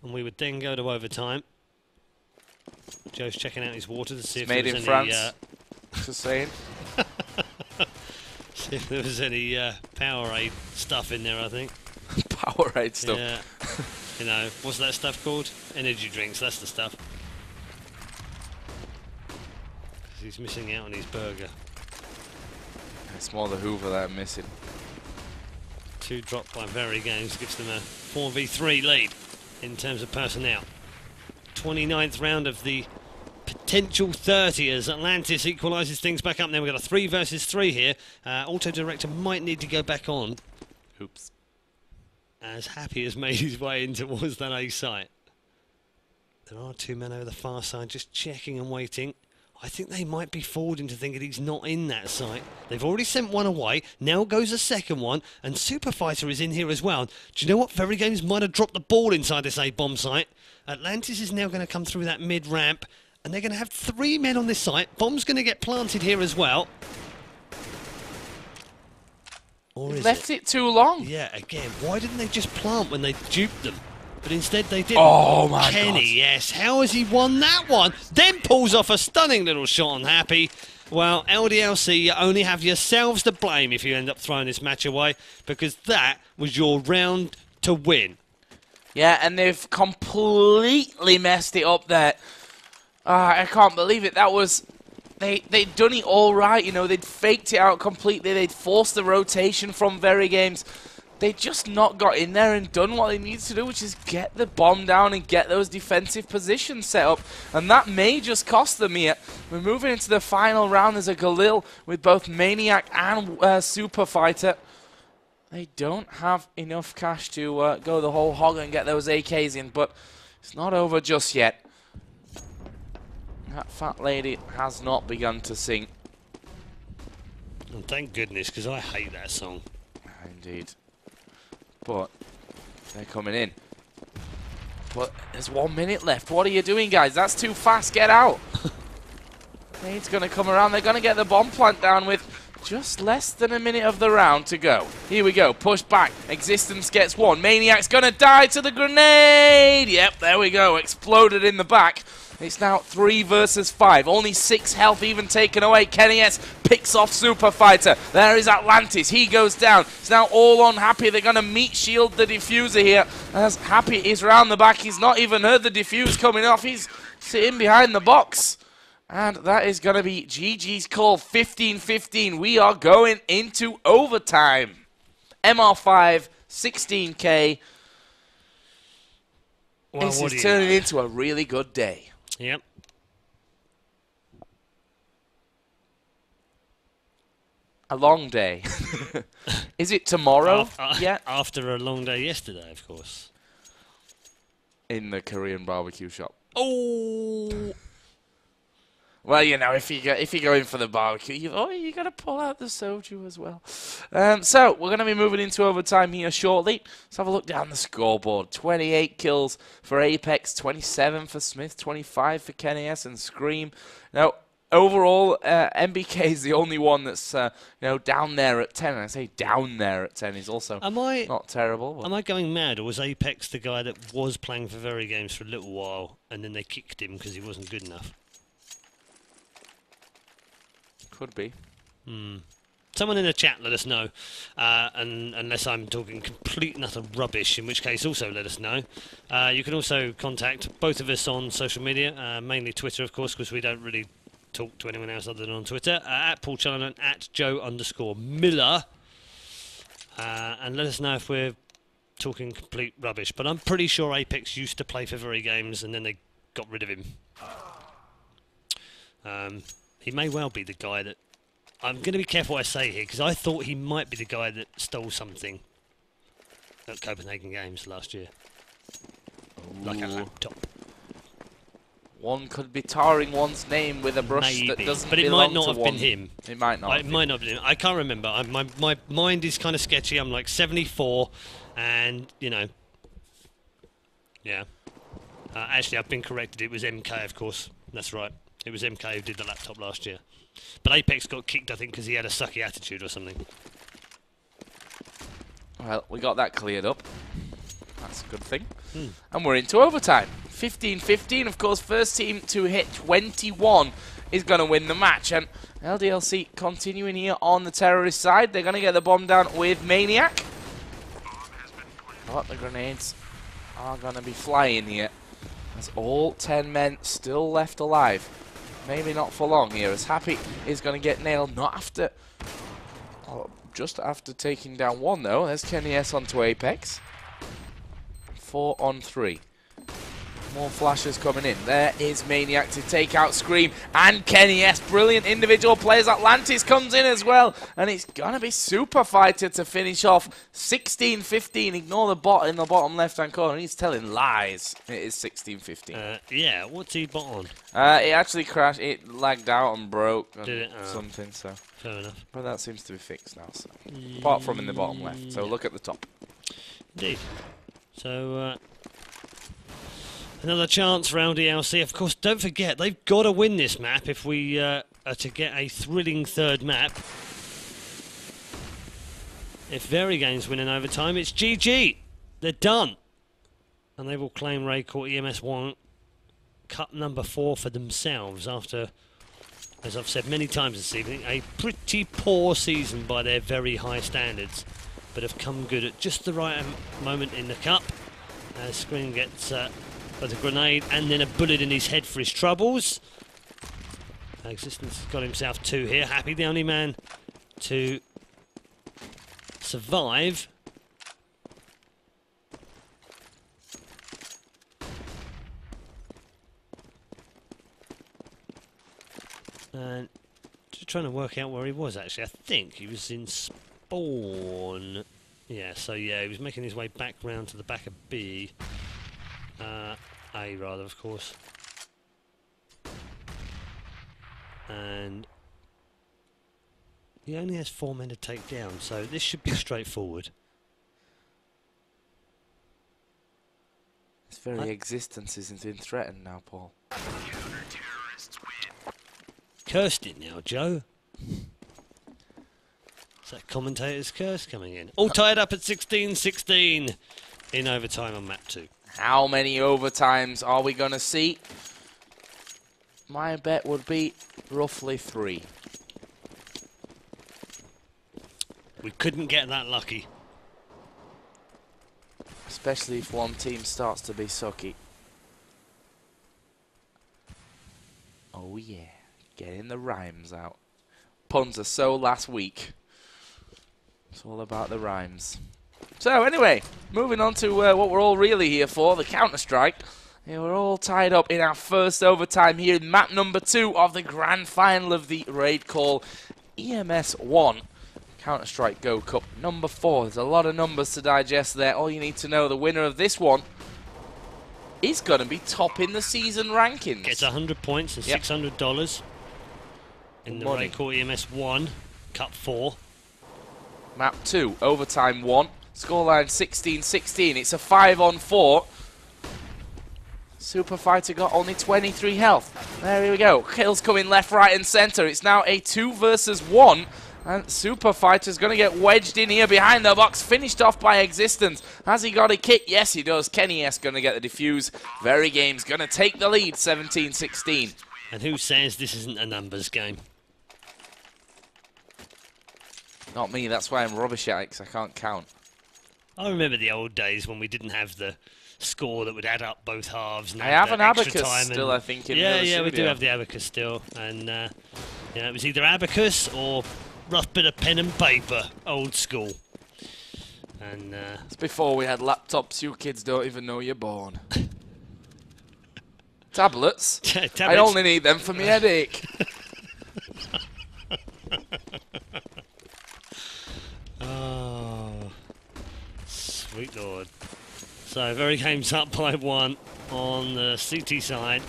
and we would then go to overtime. Joe's checking out his water to see if made there's in any... France. Just saying. See if there was any Powerade stuff in there, I think. Powerade stuff. Yeah. You know, what's that stuff called? Energy drinks, that's the stuff. He's missing out on his burger. It's more the Hoover that I'm missing. 2 dropped by VeryGames gives them a 4v3 lead in terms of personnel. 29th round of the potential 30 as Atlantis equalises things back up. Now we've got a 3 versus 3 here. Auto Director might need to go back on. Oops. As Happy has made his way in towards that A site. There are 2 men over the far side just checking and waiting. I think they might be forward into thinking he's not in that site. They've already sent one away. Now goes a second one. And Super Fighter is in here as well. Do you know what? VeryGames might have dropped the ball inside this A-bomb site. Atlantis is now going to come through that mid-ramp. And they're going to have 3 men on this site. Bomb's going to get planted here as well. Or is Left it too long. Yeah, again, why didn't they just plant when they duped them? But instead they didn't. Oh my Kenny, God. yes. How has he won that one? Then pulls off a stunning little shot on Happy. Well, LDLC, you only have yourselves to blame if you end up throwing this match away, because that was your round to win. Yeah, and they've completely messed it up there. I can't believe it. That was... They'd done it all right, you know. They'd faked it out completely. They'd forced the rotation from VeryGames. They just not got in there and done what they needed to do, which is get the bomb down and get those defensive positions set up. And that may just cost them here. We're moving into the final round. There's a Galil with both Maniac and Super Fighter. They don't have enough cash to go the whole hog and get those AKs in, but it's not over just yet. That fat lady has not begun to sing. And thank goodness, because I hate that song. Indeed. But they're coming in. But there's 1 minute left. What are you doing, guys? That's too fast. Get out. Nade's going to come around. They're going to get the bomb plant down with just less than a minute of the round to go. Here we go. Push back. Existence gets 1. Maniac's going to die to the grenade. Yep, there we go. Exploded in the back. It's now 3 versus 5. Only 6 health even taken away. Kenny S picks off Super Fighter. There is Atlantis. He goes down. It's now all on Happy. They're going to meat shield the diffuser here. As Happy is round the back. He's not even heard the diffuse coming off. He's sitting behind the box. And that is going to be GG's call. 15-15. We are going into overtime. MR5, 16K. Well, this is turning into a really good day. Yep. A long day. Is it tomorrow yet? After a long day yesterday, of course. In the Korean barbecue shop. Oh. Well, you know, if you go in for the barbecue, you got to pull out the soju as well. So we're going to be moving into overtime here shortly. Let's have a look down the scoreboard. 28 kills for Apex, 27 for Smith, 25 for Kenny S and Scream. Now, overall, MBK is the only one that's down there at 10. And I say down there at 10 is also not terrible. Am I going mad, or was Apex the guy that was playing for VeryGames for a little while, and then they kicked him because he wasn't good enough? Could be. Someone in the chat let us know, and unless I'm talking complete and utter rubbish, in which case also let us know. You can also contact both of us on social media, mainly Twitter, of course, because we don't really talk to anyone else other than on Twitter, at Paul Challen and at Joe_Miller, and let us know if we're talking complete rubbish. But I'm pretty sure Apex used to play for VeryGames, and then they got rid of him. He may well be the guy that... I'm going to be careful what I say here, because I thought he might be the guy that stole something at Copenhagen Games last year. Like a laptop. One could be tarring one's name with a brush that doesn't belong to one. But it might not have been him. It might not. It might not have been him. I can't remember. My mind is kind of sketchy. I'm like 74, and, you know... Yeah. Actually, I've been corrected. It was MK, of course. That's right. It was MK who did the laptop last year. But Apex got kicked, I think, because he had a sucky attitude or something. Well, we got that cleared up. That's a good thing. And we're into overtime. 15-15. Of course, first team to hit 21 is going to win the match. And LDLC continuing here on the terrorist side. They're going to get the bomb down with Maniac. But the grenades are going to be flying here. There's all 10 men still left alive. Maybe not for long here, as Happy is going to get nailed. Not after... Oh, just after taking down one, though. There's Kenny S onto Apex. 4 on 3. More flashes coming in. There is Maniac to take out Scream and Kenny S. Brilliant individual players. Atlantis comes in as well. And it's going to be Super Fighter to finish off. 16-15. Ignore the bot in the bottom left-hand corner. He's telling lies. It is 16-15. Yeah, what's he bot on? It actually crashed. It lagged out and broke. And Did it? something, so. Fair enough. But that seems to be fixed now. So. Apart from in the bottom left. So look at the top. Indeed. So, another chance for LDLC. Of course, don't forget, they've got to win this map if we are to get a thrilling third map. If VeryGames win in overtime, it's GG. They're done. And they will claim RaidCall EMS 1 Cup number 4 for themselves after, as I've said many times this evening, a pretty poor season by their very high standards, but have come good at just the right moment in the cup. Screen gets both a grenade and then a bullet in his head for his troubles. Existence has got himself 2 here. Happy, the only man to survive. And just trying to work out where he was actually. I think he was in spawn. Yeah, so yeah, he was making his way back round to the back of B. A rather, of course. And he only has 4 men to take down, so this should be straightforward. His very existence isn't in threatened now, Paul. Cursed it now, Joe. Is that commentator's curse coming in? All tied up at 16-16 in overtime on map 2. How many overtimes are we going to see? My bet would be roughly 3. We couldn't get that lucky. Especially if one team starts to be sucky. Oh yeah, getting the rhymes out. Puns are so last week. It's all about the rhymes. So anyway, moving on to what we're all really here for, the Counter-Strike. Yeah, we're all tied up in our first overtime here in map number 2 of the grand final of the RaidCall EMS 1. Counter-Strike Go Cup number 4. There's a lot of numbers to digest there. All you need to know, the winner of this one is going to be top in the season rankings. Gets 100 points and $600 in the RaidCall EMS 1, Cup 4. Map 2, overtime 1. Scoreline 16-16. It's a 5-on-4. Super Fighter got only 23 health. There we go. Kills coming left, right, and center. It's now a 2 versus 1. And Super Fighter's going to get wedged in here behind the box. Finished off by Existence. Has he got a kick? Yes, he does. Kenny S going to get the defuse. VeryGames going to take the lead, 17-16. And who says this isn't a numbers game? Not me. That's why I'm rubbish at it, because I can't count. I remember the old days when we didn't have the score that would add up both halves. And I have an abacus still, I think, in the yeah, we do studio. have the abacus still. And it was either abacus or rough bit of pen and paper, old school. And it's before we had laptops. You kids don't even know you're born. Tablets? Tablets. I only need them for my headache. Sweet Lord. So, VeryGames up by 1 on the CT side.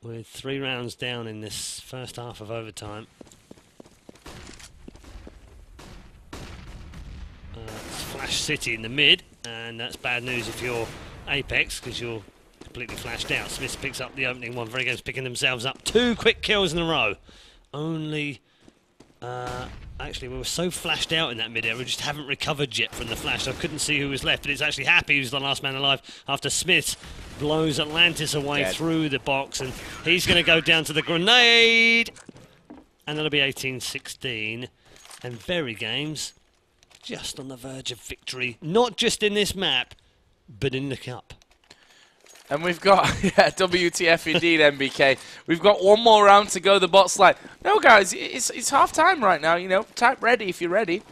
With 3 rounds down in this first half of overtime. It's Flash City in the mid, and that's bad news if you're Apex, because you're completely flashed out. Smith picks up the opening one. VeryGames picking themselves up. 2 quick kills in a row. Only... actually, we were so flashed out in that mid-air, we just haven't recovered yet from the flash, so I couldn't see who was left, but it's actually Happy who's the last man alive after Smith blows Atlantis away through the box, and he's going to go down to the grenade, and that'll be 18-16, and VeryGames just on the verge of victory, not just in this map, but in the cup. And we've got, yeah, WTF indeed, MBK. We've got one more round to go. The bot's like, no, guys, it's half time right now, you know. Type ready if you're ready.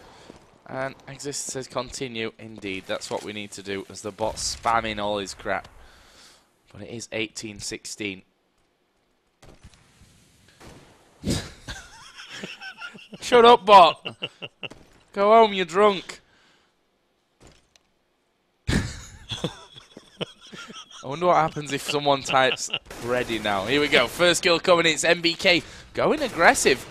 And Exist says continue. Indeed, that's what we need to do as the bot's spamming all his crap. But it is 18-16. Shut up, bot. Go home, you're drunk. I wonder what happens if someone types ready now. Here we go. First kill coming in. It's MBK going aggressive.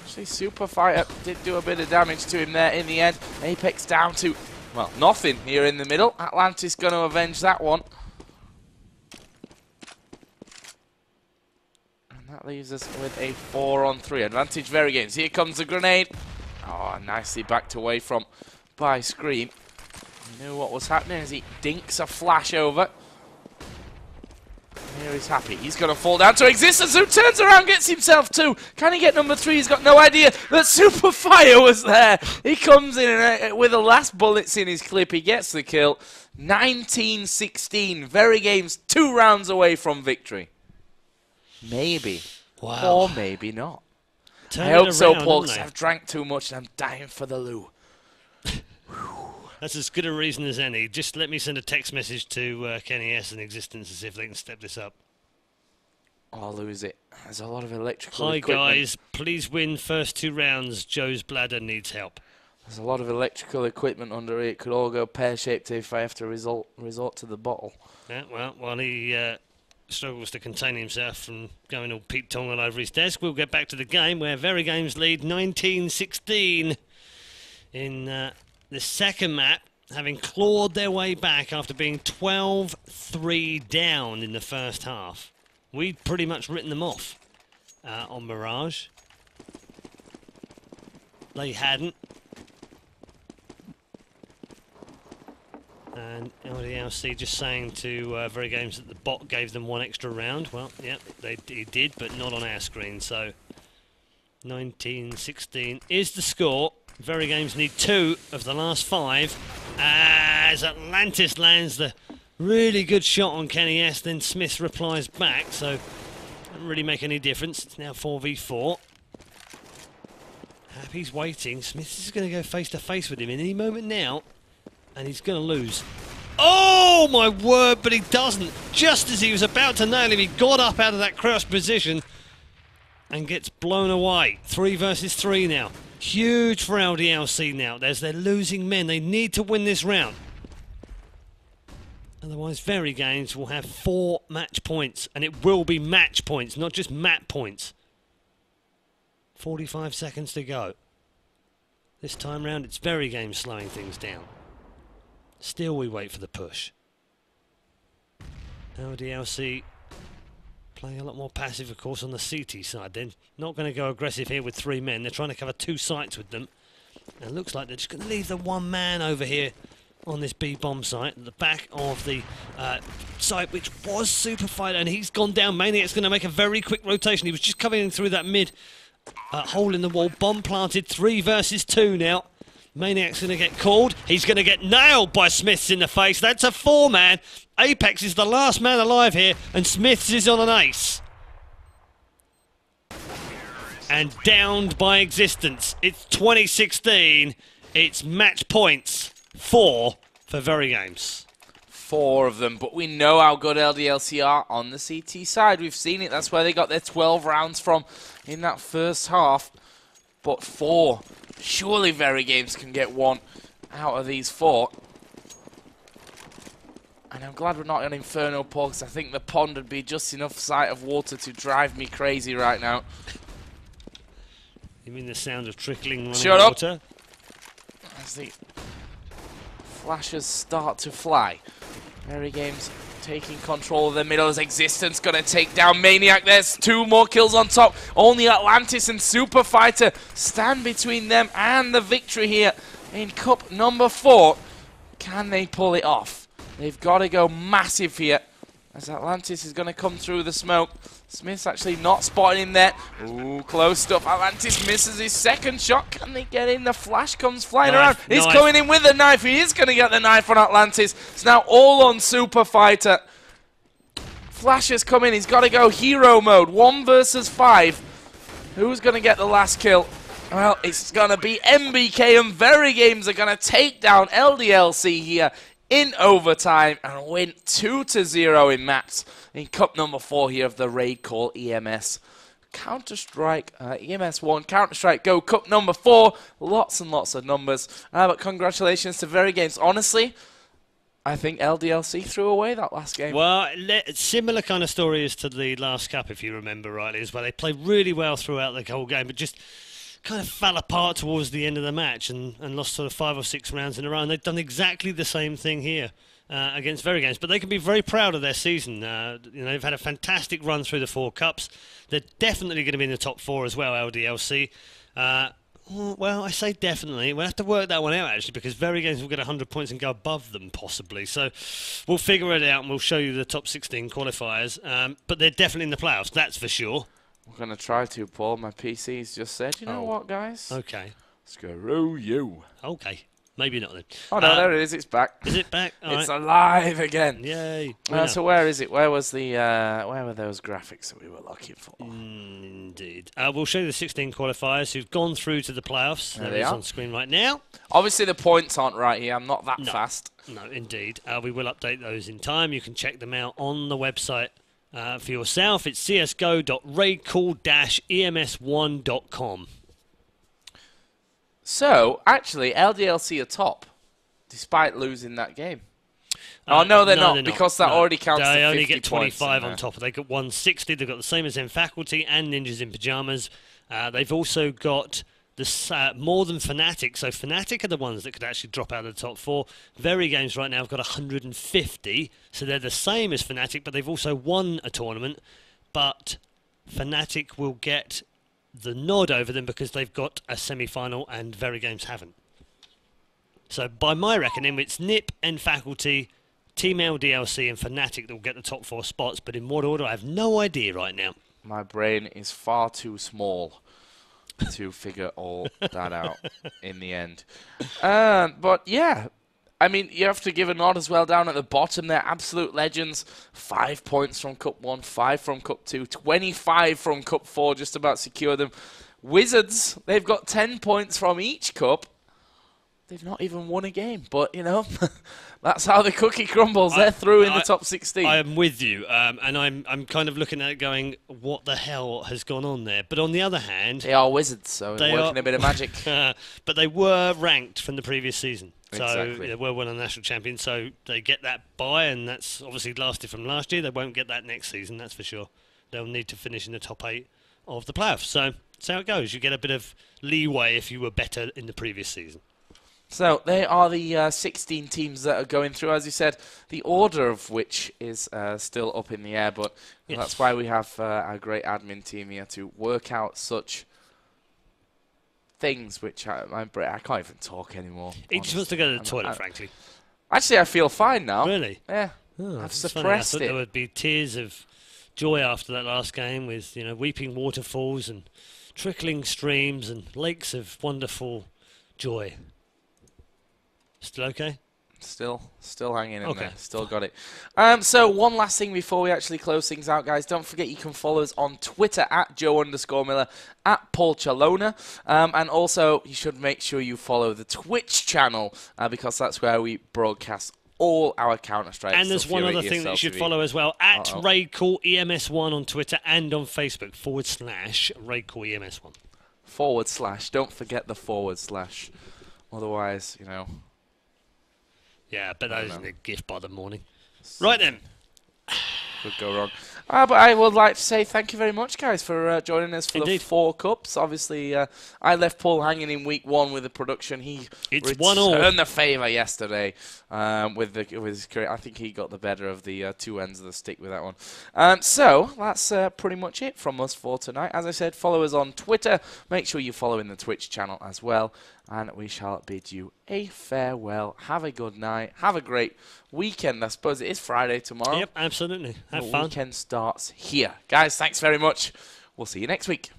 Actually, Super Fighter did do a bit of damage to him there in the end. Apex down to, well, nothing here in the middle. Atlantis going to avenge that one. And that leaves us with a 4-on-3. Advantage VeryGames. Here comes the grenade. Oh, nicely backed away from by Scream. He knew what was happening as he dinks a flash over. Here he's Happy. He's going to fall down to Existence, who turns around, gets himself 2. Can he get number 3? He's got no idea that Super Fire was there. He comes in and, with the last bullets in his clip. He gets the kill. 19-16. VeryGames 2 rounds away from victory. Maybe. Wow. Or maybe not. I hope so, Paul, because I've drank too much and I'm dying for the loo. That's as good a reason as any. Just let me send a text message to Kenny S and Existence and see if they can step this up. I'll lose it. There's a lot of electrical Hi equipment. guys, please win first 2 rounds. Joe's bladder needs help. There's a lot of electrical equipment under here. It could all go pear-shaped if I have to resort to the bottle. Yeah, well, while he struggles to contain himself from going all Pete Tong all over his desk, we'll get back to the game where VeryGames lead 19-16 in the second map, having clawed their way back after being 12-3 down in the first half. We'd pretty much written them off on Mirage. They hadn't. And LDLC just saying to VeryGames that the bot gave them 1 extra round. Well, yeah, he did, but not on our screen. So 19-16 is the score. VeryGames need 2 of the last 5 as Atlantis lands the really good shot on Kenny S. Then Smith replies back, so doesn't really make any difference. It's now 4v4. Happy's waiting. Smith is going to go face to face with him in any moment now, and he's going to lose. Oh my word, but he doesn't. Just as he was about to nail him, he got up out of that crouched position and gets blown away. 3 versus 3 now. Huge for LDLC now. They're losing men. They need to win this round. Otherwise, VeryGames will have 4 match points. And it will be match points, not just map points. 45 seconds to go. This time round, it's VeryGames slowing things down. Still, we wait for the push. LDLC playing a lot more passive, of course, on the CT side. They're not going to go aggressive here with 3 men. They're trying to cover 2 sites with them. And it looks like they're just going to leave the 1 man over here on this B-bomb site at the back of the site, which was Super Fighter, and he's gone down. Maniac's going to make a very quick rotation. He was just coming through that mid hole in the wall. Bomb planted. 3 versus 2 now. Maniac's going to get called. He's going to get nailed by Smiths in the face. That's a 4-man. Apex is the last man alive here, and Smiths is on an ace. And downed by Existence. It's 2016. It's match points 4 for VeryGames. 4 of them, but we know how good LDLC are on the CT side. We've seen it. That's where they got their 12 rounds from in that first half. but 4. Surely VeryGames can get 1 out of these 4. And I'm glad we're not on Inferno Pool, because I think the pond would be just enough sight of water to drive me crazy right now. You mean the sound of trickling running Shut water? Up! As the flashes start to fly. VeryGames taking control of the middle's existence, gonna take down Maniac. There's 2 more kills on top. Only Atlantis and Super Fighter stand between them and the victory here in Cup number 4. Can they pull it off? They've got to go massive here, as Atlantis is going to come through the smoke. Smith's actually not spotting him there. Ooh, close stuff. Atlantis misses his second shot. Can they get in? The flash comes flying around. He's coming in with the knife. He is going to get the knife on Atlantis. It's now all on Super Fighter. Flash has come in. He's got to go hero mode. 1 versus 5. Who's going to get the last kill? Well, it's going to be MBK, and VeryGames are going to take down LDLC here in overtime and win 2-0 in maps in Cup number 4 here of the RaidCall EMS. Counter-Strike, EMS 1, Counter-Strike Go, Cup number 4. Lots and lots of numbers. But congratulations to VeryGames. Honestly, I think LDLC threw away that last game. Well, similar kind of story as to the last cup, if you remember rightly, as well. They played really well throughout the whole game, but just kind of fell apart towards the end of the match and lost sort of 5 or 6 rounds in a row. And they've done exactly the same thing here against VeryGames. But they can be very proud of their season. You know, they've had a fantastic run through the 4 cups. They're definitely going to be in the top 4 as well, LDLC. Well, I say definitely. We'll have to work that one out, actually, because VeryGames will get 100 points and go above them, possibly. So we'll figure it out and we'll show you the top 16 qualifiers. But they're definitely in the playoffs, that's for sure. We're going to try to, Paul. My PC's just said, you know what, guys? Okay. Screw you. Okay. Maybe not then. Oh, no, there it is. It's back. Is it back? It's alive again. Yay. So where is it? Where was the? Where were those graphics that we were looking for? Indeed. We'll show you the 16 qualifiers who've gone through to the playoffs. There they they are are on screen right now. Obviously, the points aren't right here. I'm not that fast. No, indeed. We will update those in time. You can check them out on the website for yourself. It's csgo.raidcall-ems1.com. So, actually, LDLC are top, despite losing that game. Oh, no, they're not, because that already counts They to 50 only get 25 points on top. They got 160. They've got the same as M Faculty and Ninjas in Pyjamas. They've also got the more than Fnatic. So Fnatic are the ones that could actually drop out of the top 4. VeryGames right now have got 150. So they're the same as Fnatic, but they've also won a tournament. But Fnatic will get the nod over them because they've got a semi-final and VeryGames haven't. So by my reckoning, it's NIP and Faculty, Team LDLC and Fnatic that will get the top 4 spots, but in what order, I have no idea right now. My brain is far too small to figure all that out in the end. But yeah, I mean, you have to give a nod as well down at the bottom. They're absolute legends. 5 points from Cup 1, 5 from Cup 2, 25 from Cup 4, just about secure them. Wizards, they've got 10 points from each cup. They've not even won a game, but, you know, that's how the cookie crumbles. They're through in the top 16. I am with you, and I'm kind of looking at it going, what the hell has gone on there? But on the other hand, they are Wizards, so they're working a bit of magic. But they were ranked from the previous season. So exactly. They were one of the national champions, so they get that bye, and that's obviously lasted from last year. They won't get that next season, that's for sure. They'll need to finish in the top 8 of the playoffs. So that's how it goes. You get a bit of leeway if you were better in the previous season. So they are the 16 teams that are going through, as you said, the order of which is still up in the air, but that's why we have our great admin team here to work out such things which I can't even talk anymore. He just wants to go to the toilet, frankly. Actually, I feel fine now. Really? Yeah. Oh, I've suppressed suppressed I thought there would be tears of joy after that last game with, you know, weeping waterfalls and trickling streams and lakes of wonderful joy. Still okay? Still hanging in there. Still got it. So one last thing before we actually close things out, guys. Don't forget you can follow us on Twitter at Joe_Miller, at Paul Chalona. And also you should make sure you follow the Twitch channel because that's where we broadcast all our Counter-Strike. And there's one other thing that you should follow as well, at RaidCall EMS1 on Twitter and on Facebook /RaidCall EMS1. / Don't forget the / Otherwise, you know. Yeah, but that isn't a gift by the morning. Right then. Could go wrong. But I would like to say thank you very much, guys, for joining us for the 4 cups. Obviously, I left Paul hanging in week 1 with the production. He returned the favour yesterday with his career. I think he got the better of the 2 ends of the stick with that one. So that's pretty much it from us for tonight. As I said, follow us on Twitter. Make sure you follow in the Twitch channel as well. And we shall bid you a farewell. Have a good night. Have a great weekend. I suppose it is Friday tomorrow. Yep, absolutely. Have the fun. Weekend starts here. Guys, thanks very much. We'll see you next week.